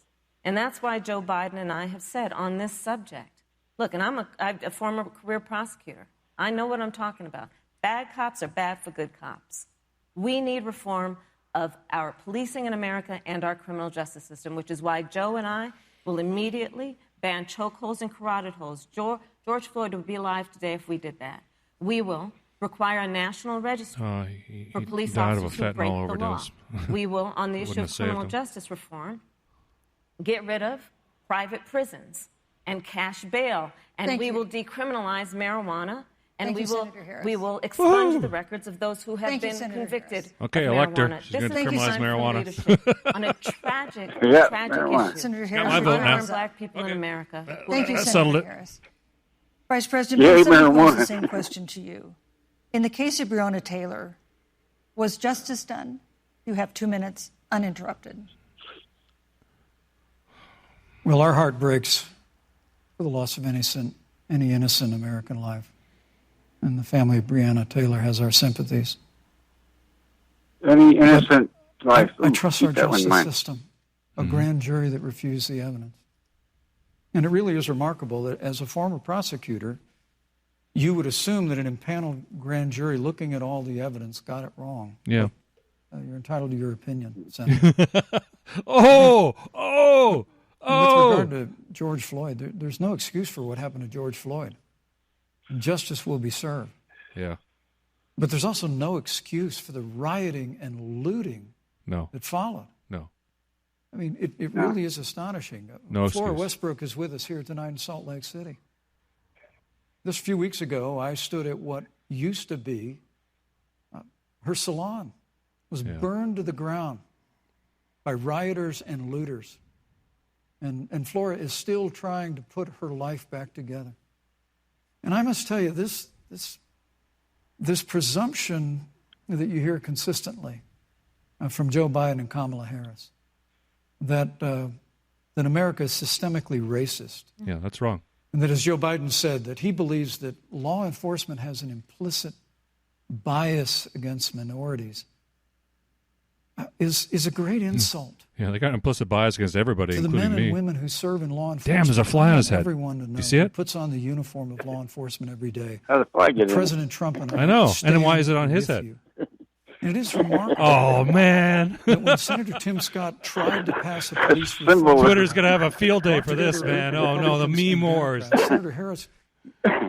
And that's why Joe Biden and I have said on this subject, look, and I'm a former career prosecutor. I know what I'm talking about. Bad cops are bad for good cops. We need reform of our policing in America and our criminal justice system, which is why Joe and I will immediately ban chokeholds and carotid holds. George Floyd would be alive today if we did that. We will require a national registry for police died of a officers who break fentanyl the law. overdose. We will, on the issue Wouldn't of have saved criminal him. justice reform, get rid of private prisons and cash bail, and Thank we you. will decriminalize marijuana, and Thank we you, will Senator Harris. we will expunge Woo! the records of those who have Thank you, been Senator convicted. Harris. Okay, of elect her. marijuana. She's This gonna is a decriminalize sign from marijuana. leadership on a tragic, Yeah, tragic marijuana. issue. Senator my Harris, vote your now. time is up. Black people in America. Thank you, That Senator settled it. Harris. Vice President, Yay, Pence, let me pose marijuana. the same question to you. In the case of Breonna Taylor, was justice done? You have 2 minutes, uninterrupted. Well, our heart breaks for the loss of any innocent American life. And the family of Breonna Taylor has our sympathies. Any innocent life. I trust keep our that one in justice mind. system, a grand jury that refused the evidence. And it really is remarkable that as a former prosecutor, you would assume that an impaneled grand jury looking at all the evidence got it wrong. Yeah. You're entitled to your opinion, Senator. Oh! With regard to George Floyd, there's no excuse for what happened to George Floyd. Justice will be served. Yeah. But there's also no excuse for the rioting and looting No. that followed. No. I mean, it really is astonishing. No Flora excuse. Westbrook is with us here tonight in Salt Lake City. Just a few weeks ago, I stood at what used to be her salon. Was burned to the ground by rioters and looters. And Flora is still trying to put her life back together. And I must tell you, this presumption that you hear consistently from Joe Biden and Kamala Harris, that America is systemically racist. Yeah, that's wrong. And that, as Joe Biden said, that he believes that law enforcement has an implicit bias against minorities is a great insult. Yeah, they got implicit bias against everybody, To the including men and me. women who serve in law enforcement. Damn, there's a fly on his head. Everyone to know. You see it? Who puts on the uniform of law enforcement every day. How the fly get in? President Trump and I know. And then why is it on stand his with head? you. And it is remarkable Oh, man. that when Senator Tim Scott tried to pass a police symbol. reform, Twitter's going to have a field day for this, man. Oh, no, the meme wars. Senator Harris,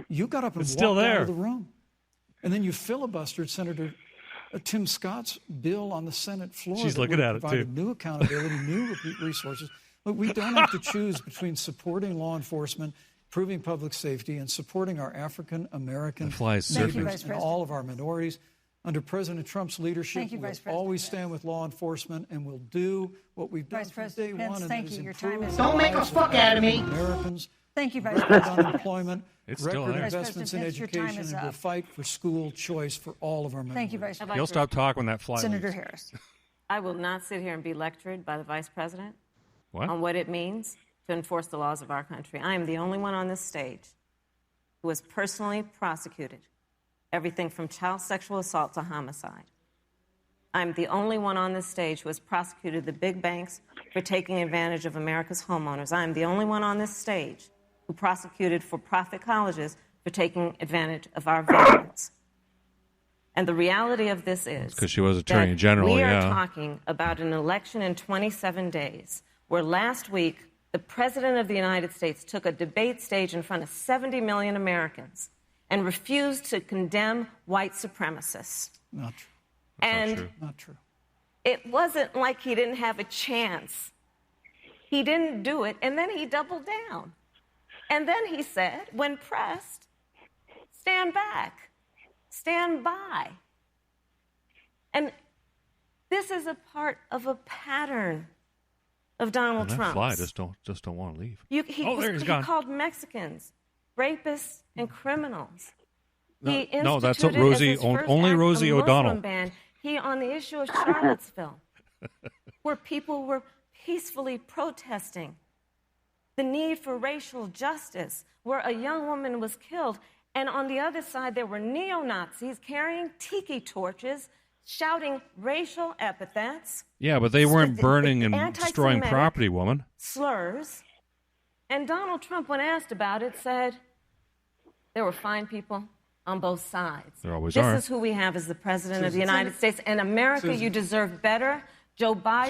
you got up and It's walked still out there. of the room. And then you filibustered Senator Tim Scott's bill on the Senate floor. She's that looking would at it, provided too. New accountability, new resources. Look, we don't have to choose between supporting law enforcement, improving public safety, and supporting our African American The fly is Thank you, surfing. Vice and President. all of our minorities. Under President Trump's leadership, Thank you, we'll Vice President. always stand with law enforcement, and we'll do what we've done Vice from day President Pence, one, and thank that is you. Your time improve is the up. Don't make a lives fuck of out of me. Americans, Thank you, Vice record President. unemployment, It's still record there. Vice investments in President Pence, your time education, is and we'll up. fight for school choice for all of our minorities. Thank you, Vice President. He'll stop talking when that fly Senator leaves. Harris. I will not sit here and be lectured by the Vice President What? on what it means to enforce the laws of our country. I am the only one on this stage who has personally prosecuted everything from child sexual assault to homicide. I'm the only one on this stage who has prosecuted the big banks for taking advantage of America's homeowners. I'm the only one on this stage who prosecuted for-profit colleges for taking advantage of our veterans. And the reality of this is because she was Attorney that General. We are talking about an election in 27 days, where last week the President of the United States took a debate stage in front of 70 million Americans and refused to condemn white supremacists. Not true. And Not true. it wasn't like he didn't have a chance. He didn't do it, and then he doubled down. And then he said, when pressed, stand back, stand by. And this is a part of a pattern of Donald Trump. Fly just don't want to leave. He called Mexicans rapists and criminals. No, that's what Rosie. Only Rosie O'Donnell. Ban. He on the issue of Charlottesville, where people were peacefully protesting the need for racial justice, where a young woman was killed, and on the other side there were neo-Nazis carrying tiki torches, shouting racial epithets. Yeah, but they weren't burning and destroying property, woman. Slurs. And Donald Trump, when asked about it, said there were fine people on both sides. There always are. This is who we have as the President of the United States. And America, you deserve better. Joe Biden,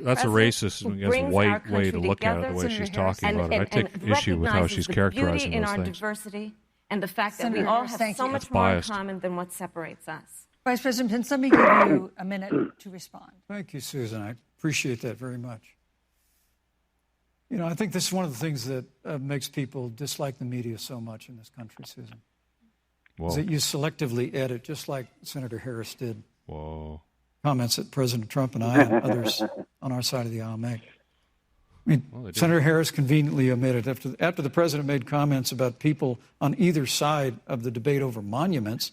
that's a racist against white way to look at it, the way she's talking about it. I take issue with how she's characterizing those things. In our diversity and the fact that we all have so much more in common than what separates us. Vice President Pence, let me give you a minute to respond. Thank you, Susan. I appreciate that very much. You know, I think this is one of the things that makes people dislike the media so much in this country, Susan. Is that you selectively edit, just like Senator Harris did. Whoa. Comments that President Trump and I and others on our side of the aisle make. I mean, Senator Harris conveniently omitted, after the president made comments about people on either side of the debate over monuments,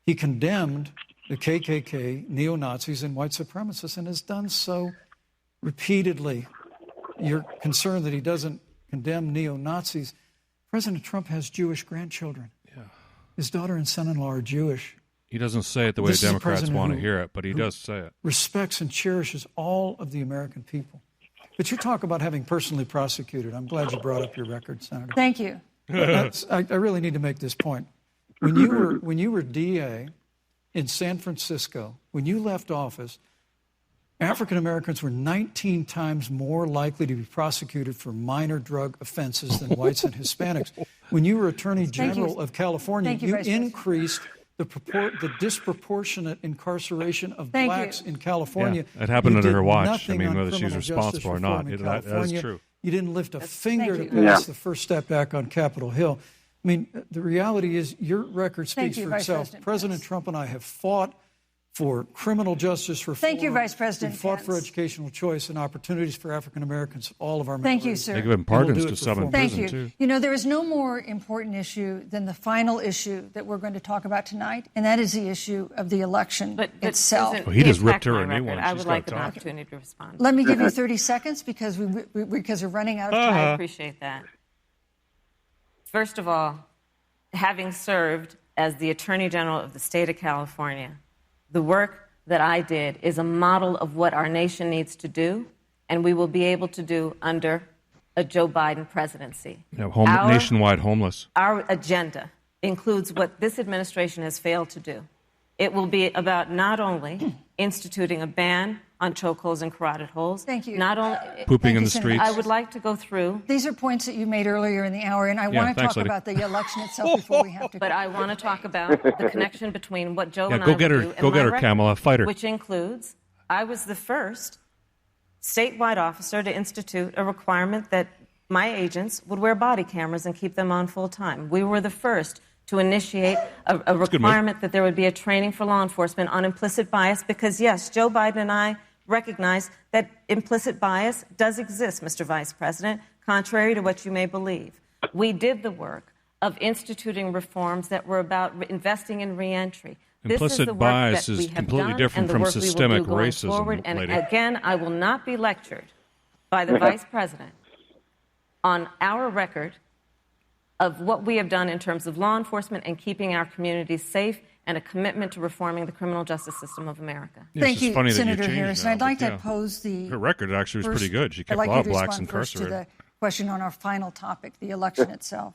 he condemned the KKK, neo-Nazis, and white supremacists, and has done so repeatedly. You're concerned that he doesn't condemn neo-Nazis. President Trump has Jewish grandchildren. Yeah. His daughter and son-in-law are Jewish. He doesn't say it the way Democrats want to hear it, but he does say it. Respects and cherishes all of the American people. But you talk about having personally prosecuted. I'm glad you brought up your record, Senator. Thank you. I really need to make this point. When you were DA in San Francisco, when you left office, African Americans were 19 times more likely to be prosecuted for minor drug offenses than whites and Hispanics. When you were Attorney General of California, you increased the disproportionate incarceration of blacks in California. Yeah, it happened under her watch. I mean, whether she's responsible or not, that is true. You didn't lift a finger to pass the first step back on Capitol Hill. I mean, the reality is your record speaks for itself. President Trump and I have fought for criminal justice reform. Thank you, Vice President Pence. We fought for educational choice and opportunities for African Americans, all of our minorities. Thank you, sir. They give him pardons to some in prison, too. You know, there is no more important issue than the final issue that we're going to talk about tonight, and that is the issue of the election itself. Well, he just ripped her a new one. I would like an opportunity to respond. Let me give you 30 seconds because we're running out of time. I appreciate that. First of all, having served as the Attorney General of the state of California, the work that I did is a model of what our nation needs to do, and we will be able to do under a Joe Biden presidency. Yeah, nationwide homeless. Our agenda includes what this administration has failed to do. It will be about not only instituting a ban on chokeholds and carotid holes. Thank you. Not only pooping in the streets. I would like to go through. These are points that you made earlier in the hour, and I want to talk about the election itself before we have to. But I want to talk about the connection between what Joe and I go get her, do go get her, Kamala. Fight her. Which includes, I was the first statewide officer to institute a requirement that my agents would wear body cameras and keep them on full time. We were the first to initiate a requirement that there would be a training for law enforcement on implicit bias because, yes, Joe Biden and I recognize that implicit bias does exist, Mr. Vice President, contrary to what you may believe. We did the work of instituting reforms that were about investing in reentry. Implicit bias is completely different from systemic racism. And again, I will not be lectured by the Vice President on our record of what we have done in terms of law enforcement and keeping our communities safe and a commitment to reforming the criminal justice system of America. Yes, Thank you, Senator Harris. Now, I'd like to pose the... Her record actually was pretty good. She kept a lot of blacks incarcerated. To the question on our final topic, the election itself.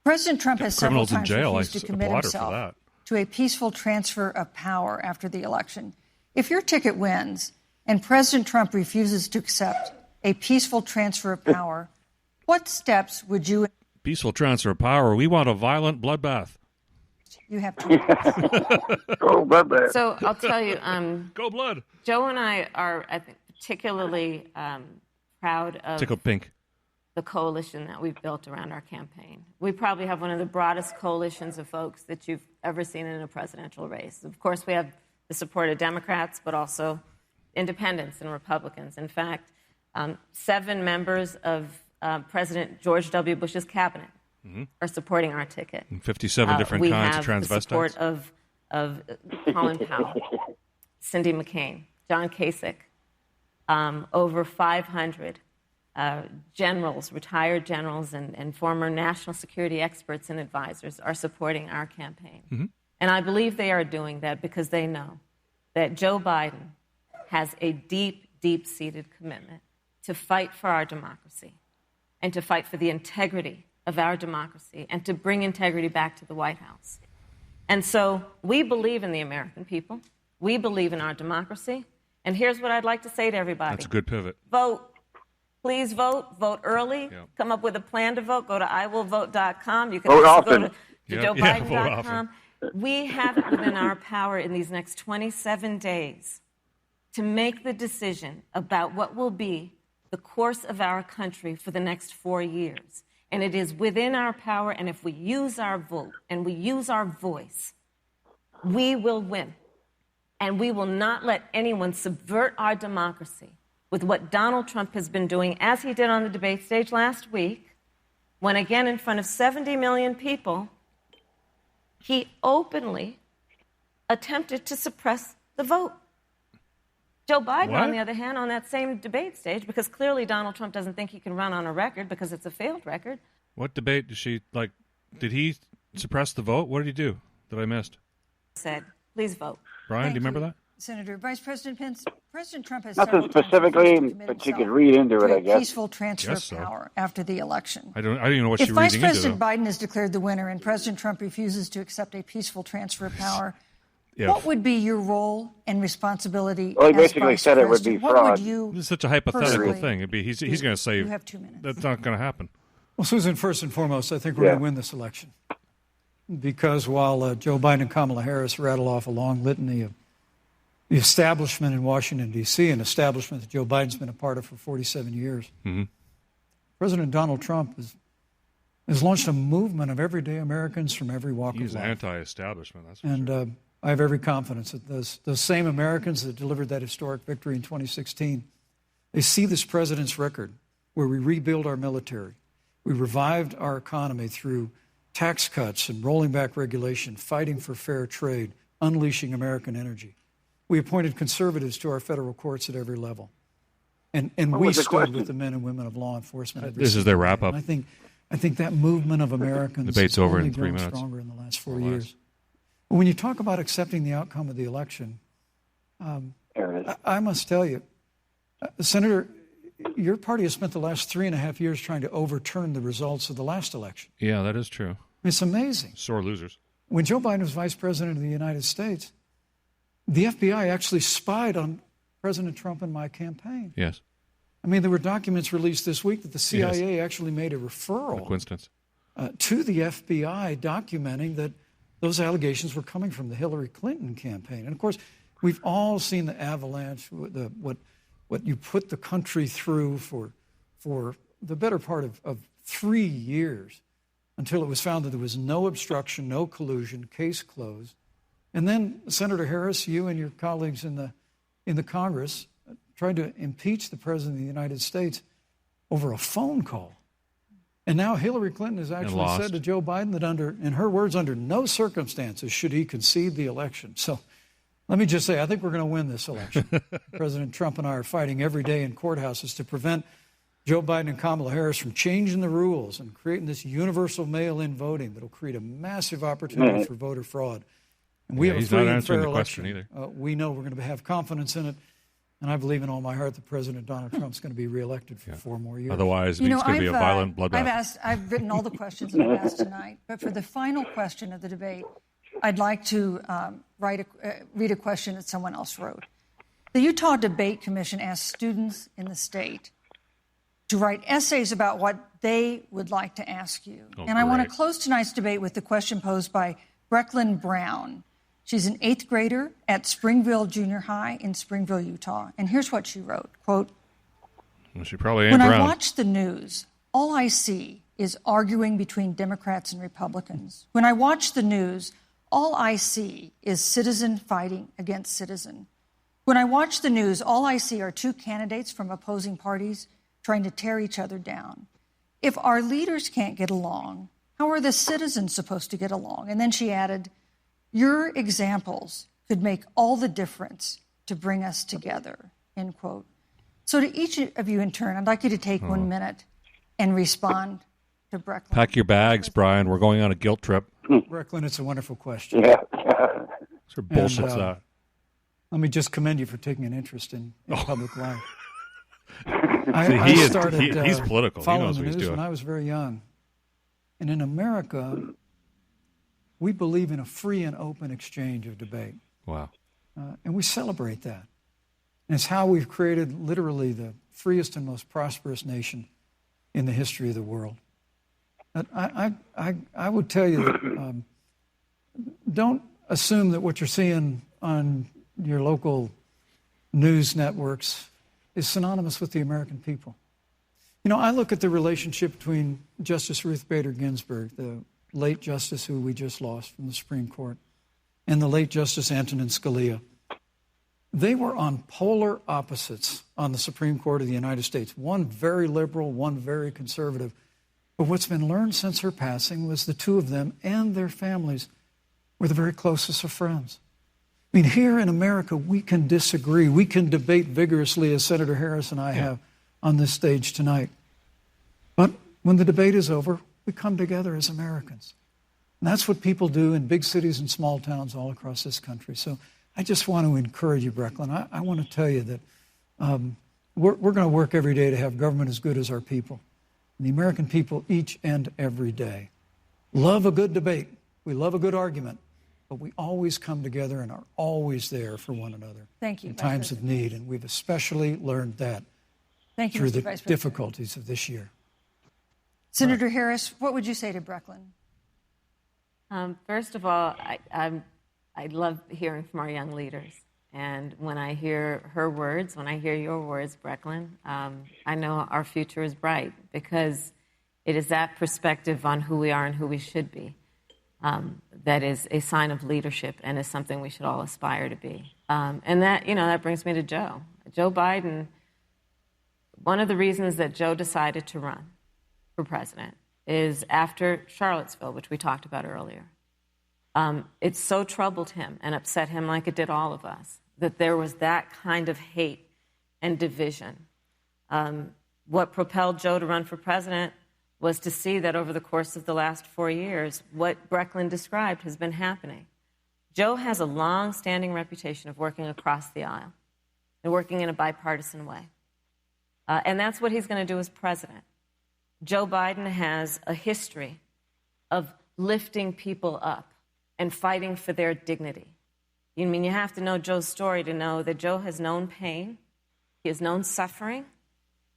President Trump has several times refused to commit himself to a peaceful transfer of power after the election. If your ticket wins and President Trump refuses to accept a peaceful transfer of power, what steps would you... Peaceful transfer of power. We want a violent bloodbath. You have to... Go bloodbath. So I'll tell you, Go blood. Joe and I are, I think, particularly proud of Tickle pink. the coalition that we've built around our campaign. We probably have one of the broadest coalitions of folks that you've ever seen in a presidential race. Of course, we have the support of Democrats, but also independents and Republicans. In fact, 7 members of President George W. Bush's cabinet are supporting our ticket. And 57 different kinds of transvestites. We have the support of Colin Powell, Cindy McCain, John Kasich, over 500 generals, retired generals, and former national security experts and advisors are supporting our campaign. And I believe they are doing that because they know that Joe Biden has a deep, deep-seated commitment to fight for our democracy and to fight for the integrity of our democracy and to bring integrity back to the White House. And so we believe in the American people. We believe in our democracy. And here's what I'd like to say to everybody. That's a good pivot. Vote. Please vote. Vote early. Yeah. Come up with a plan to vote. Go to iwillvote.com. You can Vote also often. go to Yeah, joebiden.com. We have it within our power in these next 27 days to make the decision about what will be the course of our country for the next 4 years. And it is within our power, and if we use our vote and we use our voice, we will win. And we will not let anyone subvert our democracy with what Donald Trump has been doing, as he did on the debate stage last week, when again in front of 70 million people, he openly attempted to suppress the vote. Joe Biden, on the other hand, on that same debate stage, because clearly Donald Trump doesn't think he can run on a record because it's a failed record. What debate did she, did he suppress the vote? What did he do that I missed? Said, please vote. Brian, do you remember that? Senator, Vice President Pence, President Trump has Nothing several times specifically, refused to commit but you himself could read into it, to a I guess. peaceful transfer Guess so. of power after the election. I don't even know what If she's Vice reading President into. Biden is declared the winner and President Trump refuses to accept a peaceful transfer of power, Yeah. what would be your role and responsibility? Well, he as basically Vice said it would be President? What fraud. would you This is such a hypothetical personally thing. It'd be, he's going to say You have 2 minutes. that's not going to happen. Well, Susan, first and foremost, I think we're going to win this election. Because while Joe Biden and Kamala Harris rattle off a long litany of the establishment in Washington, D.C., an establishment that Joe Biden's been a part of for 47 years, President Donald Trump has launched a movement of everyday Americans from every walk He's of life. anti-establishment, that's for And sure. I have every confidence that those same Americans that delivered that historic victory in 2016, they see this president's record where we rebuild our military. We revived our economy through tax cuts and rolling back regulation, fighting for fair trade, unleashing American energy. We appointed conservatives to our federal courts at every level. And we was the stood question? with the men and women of law enforcement. Every This is their single day. wrap-up. And I think that movement of Americans Debate's has over only in 3 grown minutes. stronger in the last 4 Or less. years. When you talk about accepting the outcome of the election, There it is. I must tell you, Senator, your party has spent the last 3.5 years trying to overturn the results of the last election. Yeah, that is true. It's amazing. Sore losers. When Joe Biden was vice president of the United States, the FBI actually spied on President Trump and my campaign. Yes. I mean, there were documents released this week that the CIA actually made a No referral coincidence. to the FBI documenting that those allegations were coming from the Hillary Clinton campaign. And of course, we've all seen the avalanche, what you put the country through for the better part of 3 years until it was found that there was no obstruction, no collusion, case closed. And then Senator Harris, you and your colleagues in the Congress tried to impeach the President of the United States over a phone call. And now Hillary Clinton has actually said to Joe Biden that in her words, under no circumstances should he concede the election. So let me just say, I think we're going to win this election. President Trump and I are fighting every day in courthouses to prevent Joe Biden and Kamala Harris from changing the rules and creating this universal mail-in voting that will create a massive opportunity for voter fraud. And we have a he's free not and answering fair the question election. either. We know we're going to have confidence in it. And I believe in all my heart that President Donald Trump's going to be reelected for 4 more years. Otherwise, it's going to be a violent bloodbath. I've written all the questions that I've asked tonight, but for the final question of the debate, I'd like to read a question that someone else wrote. The Utah Debate Commission asked students in the state to write essays about what they would like to ask you. And I want to close tonight's debate with the question posed by Brecklin Brown. She's an 8th grader at Springville Junior High in Springville, Utah. And here's what she wrote, quote, well, she probably ain't when brown. I watch the news, all I see is arguing between Democrats and Republicans. When I watch the news, all I see is citizen fighting against citizen. When I watch the news, all I see are two candidates from opposing parties trying to tear each other down. If our leaders can't get along, how are the citizens supposed to get along? And then she added, your examples could make all the difference to bring us together, end quote. So to each of you in turn, I'd like you to take 1 minute and respond to Brecklin. Pack your bags, Brian. We're going on a guilt trip. Brecklin, it's a wonderful question. Yeah. Sort of bullshit's that. Let me just commend you for taking an interest in public life. He's political. He Following knows the what he's news doing. when I was very young. And in America, we believe in a free and open exchange of debate. Wow. And we celebrate that. And it's how we've created literally the freest and most prosperous nation in the history of the world. I would tell you that don't assume that what you're seeing on your local news networks is synonymous with the American people. You know, I look at the relationship between Justice Ruth Bader Ginsburg, the late justice who we just lost from the Supreme Court, and the late Justice Antonin Scalia. They were on polar opposites on the Supreme Court of the United States, one very liberal, one very conservative. But what's been learned since her passing was the two of them and their families were the very closest of friends. I mean, here in America, we can disagree. We can debate vigorously, as Senator Harris and I have on this stage tonight. But when the debate is over, we come together as Americans. And that's what people do in big cities and small towns all across this country. So I just want to encourage you, Brecklin. I want to tell you that we're going to work every day to have government as good as our people. And the American people, each and every day, love a good debate. We love a good argument. But we always come together and are always there for one another. Thank you, in times of need. And we've especially learned that through the difficulties of this year. Senator Harris, what would you say to Brecklin? First of all, I love hearing from our young leaders. And when I hear her words, when I hear your words, Brecklin, I know our future is bright because it is that perspective on who we are and who we should be that is a sign of leadership and is something we should all aspire to be. And that brings me to Joe. Joe Biden, one of the reasons that Joe decided to run for president is after Charlottesville, which we talked about earlier. It so troubled him and upset him like it did all of us, that there was that kind of hate and division. What propelled Joe to run for president was to see that over the course of the last 4 years, what Brecklin described has been happening. Joe has a long-standing reputation of working across the aisle and working in a bipartisan way. And that's what he's going to do as president. Joe Biden has a history of lifting people up and fighting for their dignity. You have to know Joe's story to know that Joe has known pain, he has known suffering,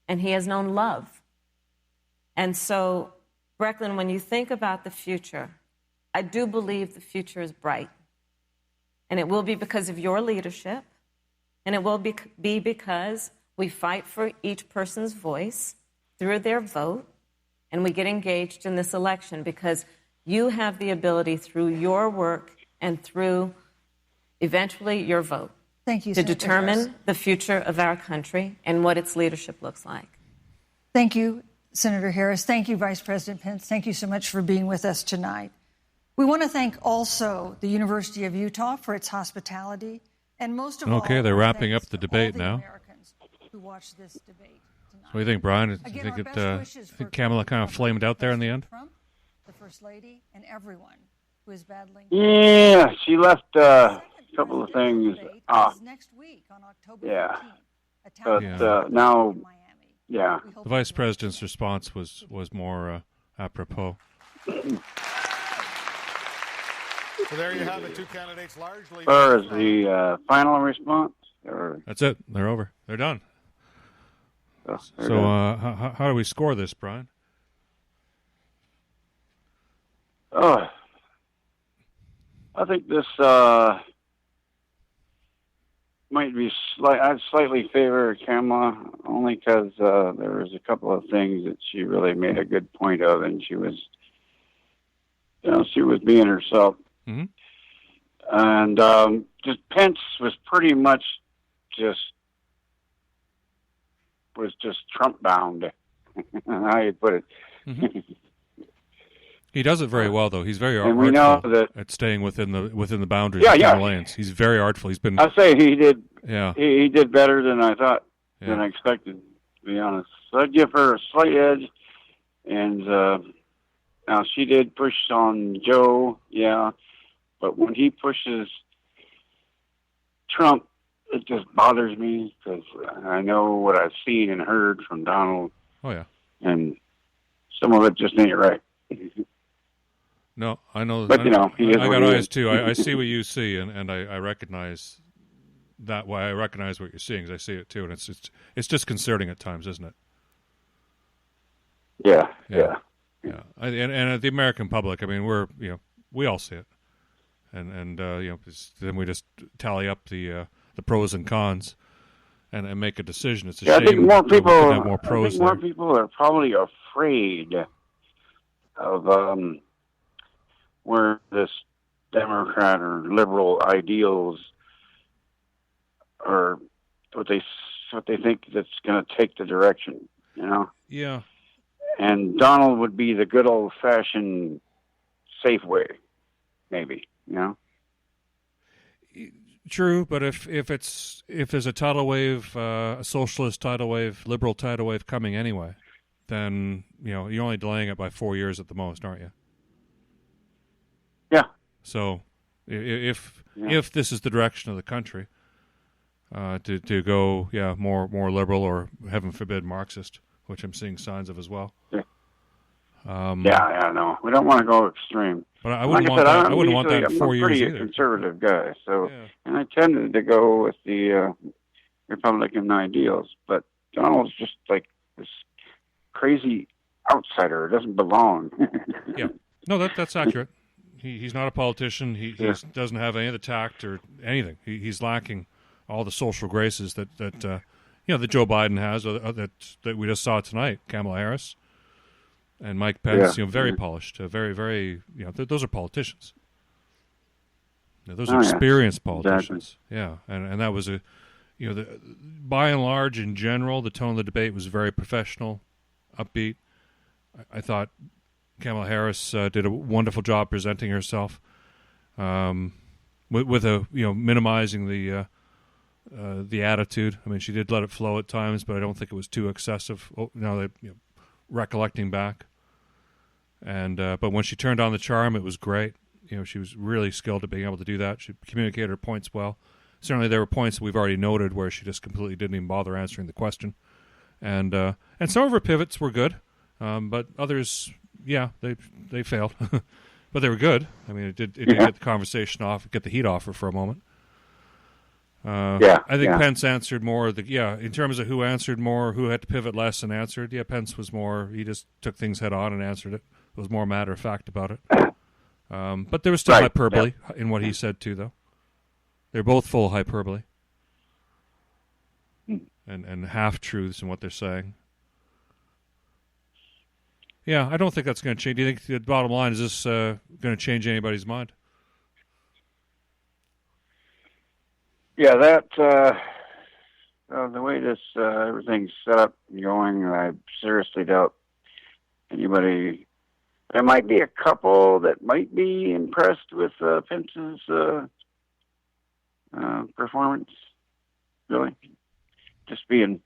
and he has known love. And so, Brecklin, when you think about the future, I do believe the future is bright. And it will be because of your leadership, and it will be because we fight for each person's voice through their vote, and we get engaged in this election because you have the ability through your work and through eventually your vote to determine the future of our country and what its leadership looks like. Thank you, Senator Harris. Thank you, Vice President Pence. Thank you so much for being with us tonight. We want to thank also the University of Utah for its hospitality, and most of all, they're wrapping up the debate now. Americans who watched this debate tonight. What do you think, Brian? Do you think Kamala kind of flamed out there in the end? Trump, the First Lady, and everyone who is battling. Yeah, she left a couple of things off. Next week on October 15th, but now, the Vice President's response was more apropos. So there you have it. Two candidates largely. As far as the final response, or That's it. They're over. They're done. they're So done. how do we score this, Brian? Oh, I think this might be I'd slightly favor Kamala only because there was a couple of things that she really made a good point of, and she was being herself. Mm-hmm. And just Pence was pretty much just Trump bound. How you put it. Mm-hmm. He does it very well, though. He's very And we know artful that, at staying within the boundaries Yeah, of yeah. Town Lanes. He's very artful. He's been. I say he did. Yeah. He did better than I thought, Yeah. than I expected, to be honest. So I'd give her a slight edge. And now she did push on Joe, yeah. But when he pushes Trump, it just bothers me because I know what I've seen and heard from Donald. Oh yeah. And some of it just ain't right. No, I know. But, I you know, he is I what got he eyes is. too. I see what you see, and I recognize that. Why I recognize what you're seeing, 'cause I see it too, and it's disconcerting at times, isn't it? Yeah. And the American public, I mean, we all see it, and then we just tally up the pros and cons, and make a decision. It's a shame. I think more that we people. couldn't have more pros I think more there. people are probably afraid of where this Democrat or liberal ideals are, what they think that's going to take the direction. You know. Yeah. And Donald would be the good old fashioned safe way, maybe. You know. True, but if there's a tidal wave, a socialist tidal wave, liberal tidal wave coming anyway, then you're only delaying it by 4 years at the most, aren't you? Yeah. So if this is the direction of the country, to go more liberal or heaven forbid Marxist, which I'm seeing signs of as well. Yeah. No, we don't want to go extreme. But I wouldn't want that. I wouldn't want that in 4 years I'm a either. pretty conservative guy, so and I tended to go with the Republican ideals. But Donald's just like this crazy outsider. Doesn't belong. Yeah, no, that's accurate. He's not a politician. He doesn't have any of the tact or anything. He's lacking all the social graces that that Joe Biden has, that we just saw tonight. Kamala Harris. And Mike Pence, very polished, very, very, those are politicians. Those are experienced politicians. Exactly. Yeah, and that was by and large, in general, the tone of the debate was very professional, upbeat. I thought Kamala Harris did a wonderful job presenting herself, with minimizing the attitude. I mean, she did let it flow at times, but I don't think it was too excessive. Recollecting back, and but when she turned on the charm, it was great. She was really skilled at being able to do that. She communicated her points well. Certainly, there were points that we've already noted where she just completely didn't even bother answering the question, and some of her pivots were good, but others, they failed, but they were good. I mean, it did get the conversation off, get the heat off her for a moment. I think Pence answered more. In terms of who answered more, who had to pivot less and answered. Yeah, Pence was more. He just took things head on and answered it. It was more matter of fact about it. But there was still hyperbole in what he said too, though. They're both full hyperbole and half truths in what they're saying. Yeah, I don't think that's going to change. Do you think the bottom line is this going to change anybody's mind? Yeah, that the way this everything's set up and going, I seriously doubt anybody. There might be a couple that might be impressed with Pence's performance. Really, just being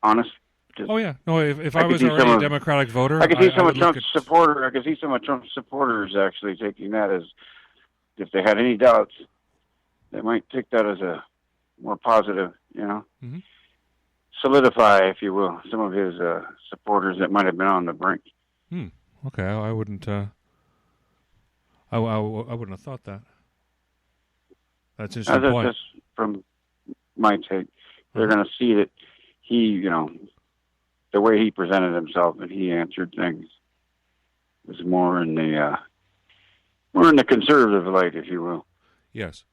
honest. Just, no. If I was already a Democratic voter, I could see some of Trump's supporters. I could see some of Trump's supporters actually taking that as, if they had any doubts, they might take that as a more positive, Mm-hmm. solidify, if you will, some of his supporters that might have been on the brink. Okay, I wouldn't. I wouldn't have thought that. That's an interesting point. That's from my take. They're going to see that he, the way he presented himself and he answered things was more in the conservative light, if you will. Yes.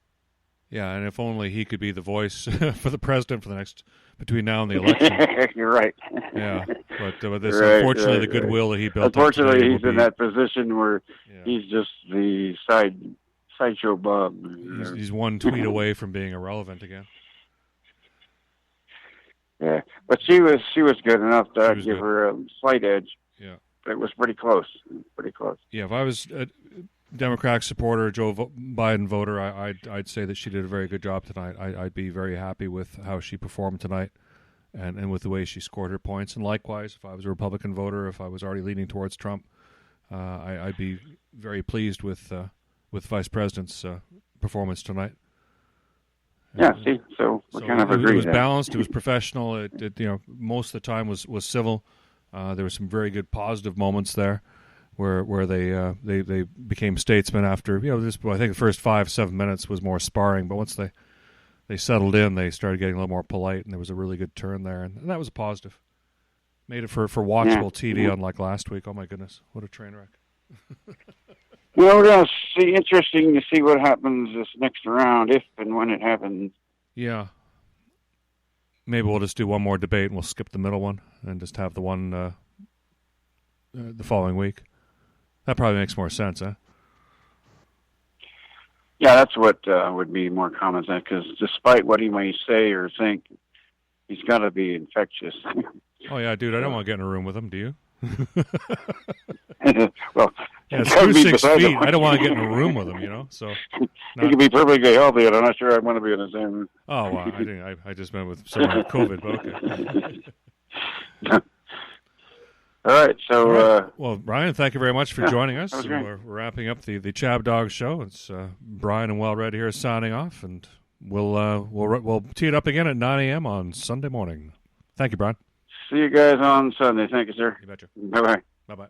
Yeah, and if only he could be the voice for the president for the next between now and the election. You're right. Yeah, but this unfortunately the goodwill that he built. Unfortunately, he's in that position where he's just the sideshow Bob. He's one tweet away from being irrelevant again. Yeah, but she was good enough to give her a slight edge. Yeah, but it was pretty close. Pretty close. Yeah, if I was a Democratic supporter, Joe Biden voter, I'd say that she did a very good job tonight. I'd be very happy with how she performed tonight, and with the way she scored her points. And likewise, if I was a Republican voter, if I was already leaning towards Trump, I'd be very pleased with Vice President's performance tonight. Yeah, see, so we kind of agree. It was balanced. It was professional. It most of the time was civil. There were some very good positive moments there, where they became statesmen after I think the first 5-7 minutes was more sparring, but once they settled in, they started getting a little more polite, and there was a really good turn there, and that was a positive. Made it for watchable TV, unlike last week. Oh my goodness, what a train wreck! Well, we're going to see. Interesting to see what happens this next round, if and when it happens. Yeah. Maybe we'll just do one more debate and we'll skip the middle one and just have the one the following week. That probably makes more sense, huh? Yeah, that's what would be more common sense, because despite what he may say or think, he's got to be infectious. Oh, yeah, dude, I don't want to get in a room with him, do you? Well, screw 6 feet. I don't want to get in a room with him, so. He could be perfectly healthy, and I'm not sure I want to be in the same room. Oh, well, I just meant with someone with COVID, but okay. All right, so... well, Brian, thank you very much for joining us. We're wrapping up the Chabdog show. It's Brian and Well Read here signing off, and we'll tee it up again at 9 a.m. on Sunday morning. Thank you, Brian. See you guys on Sunday. Thank you, sir. You betcha. Bye-bye. Bye-bye.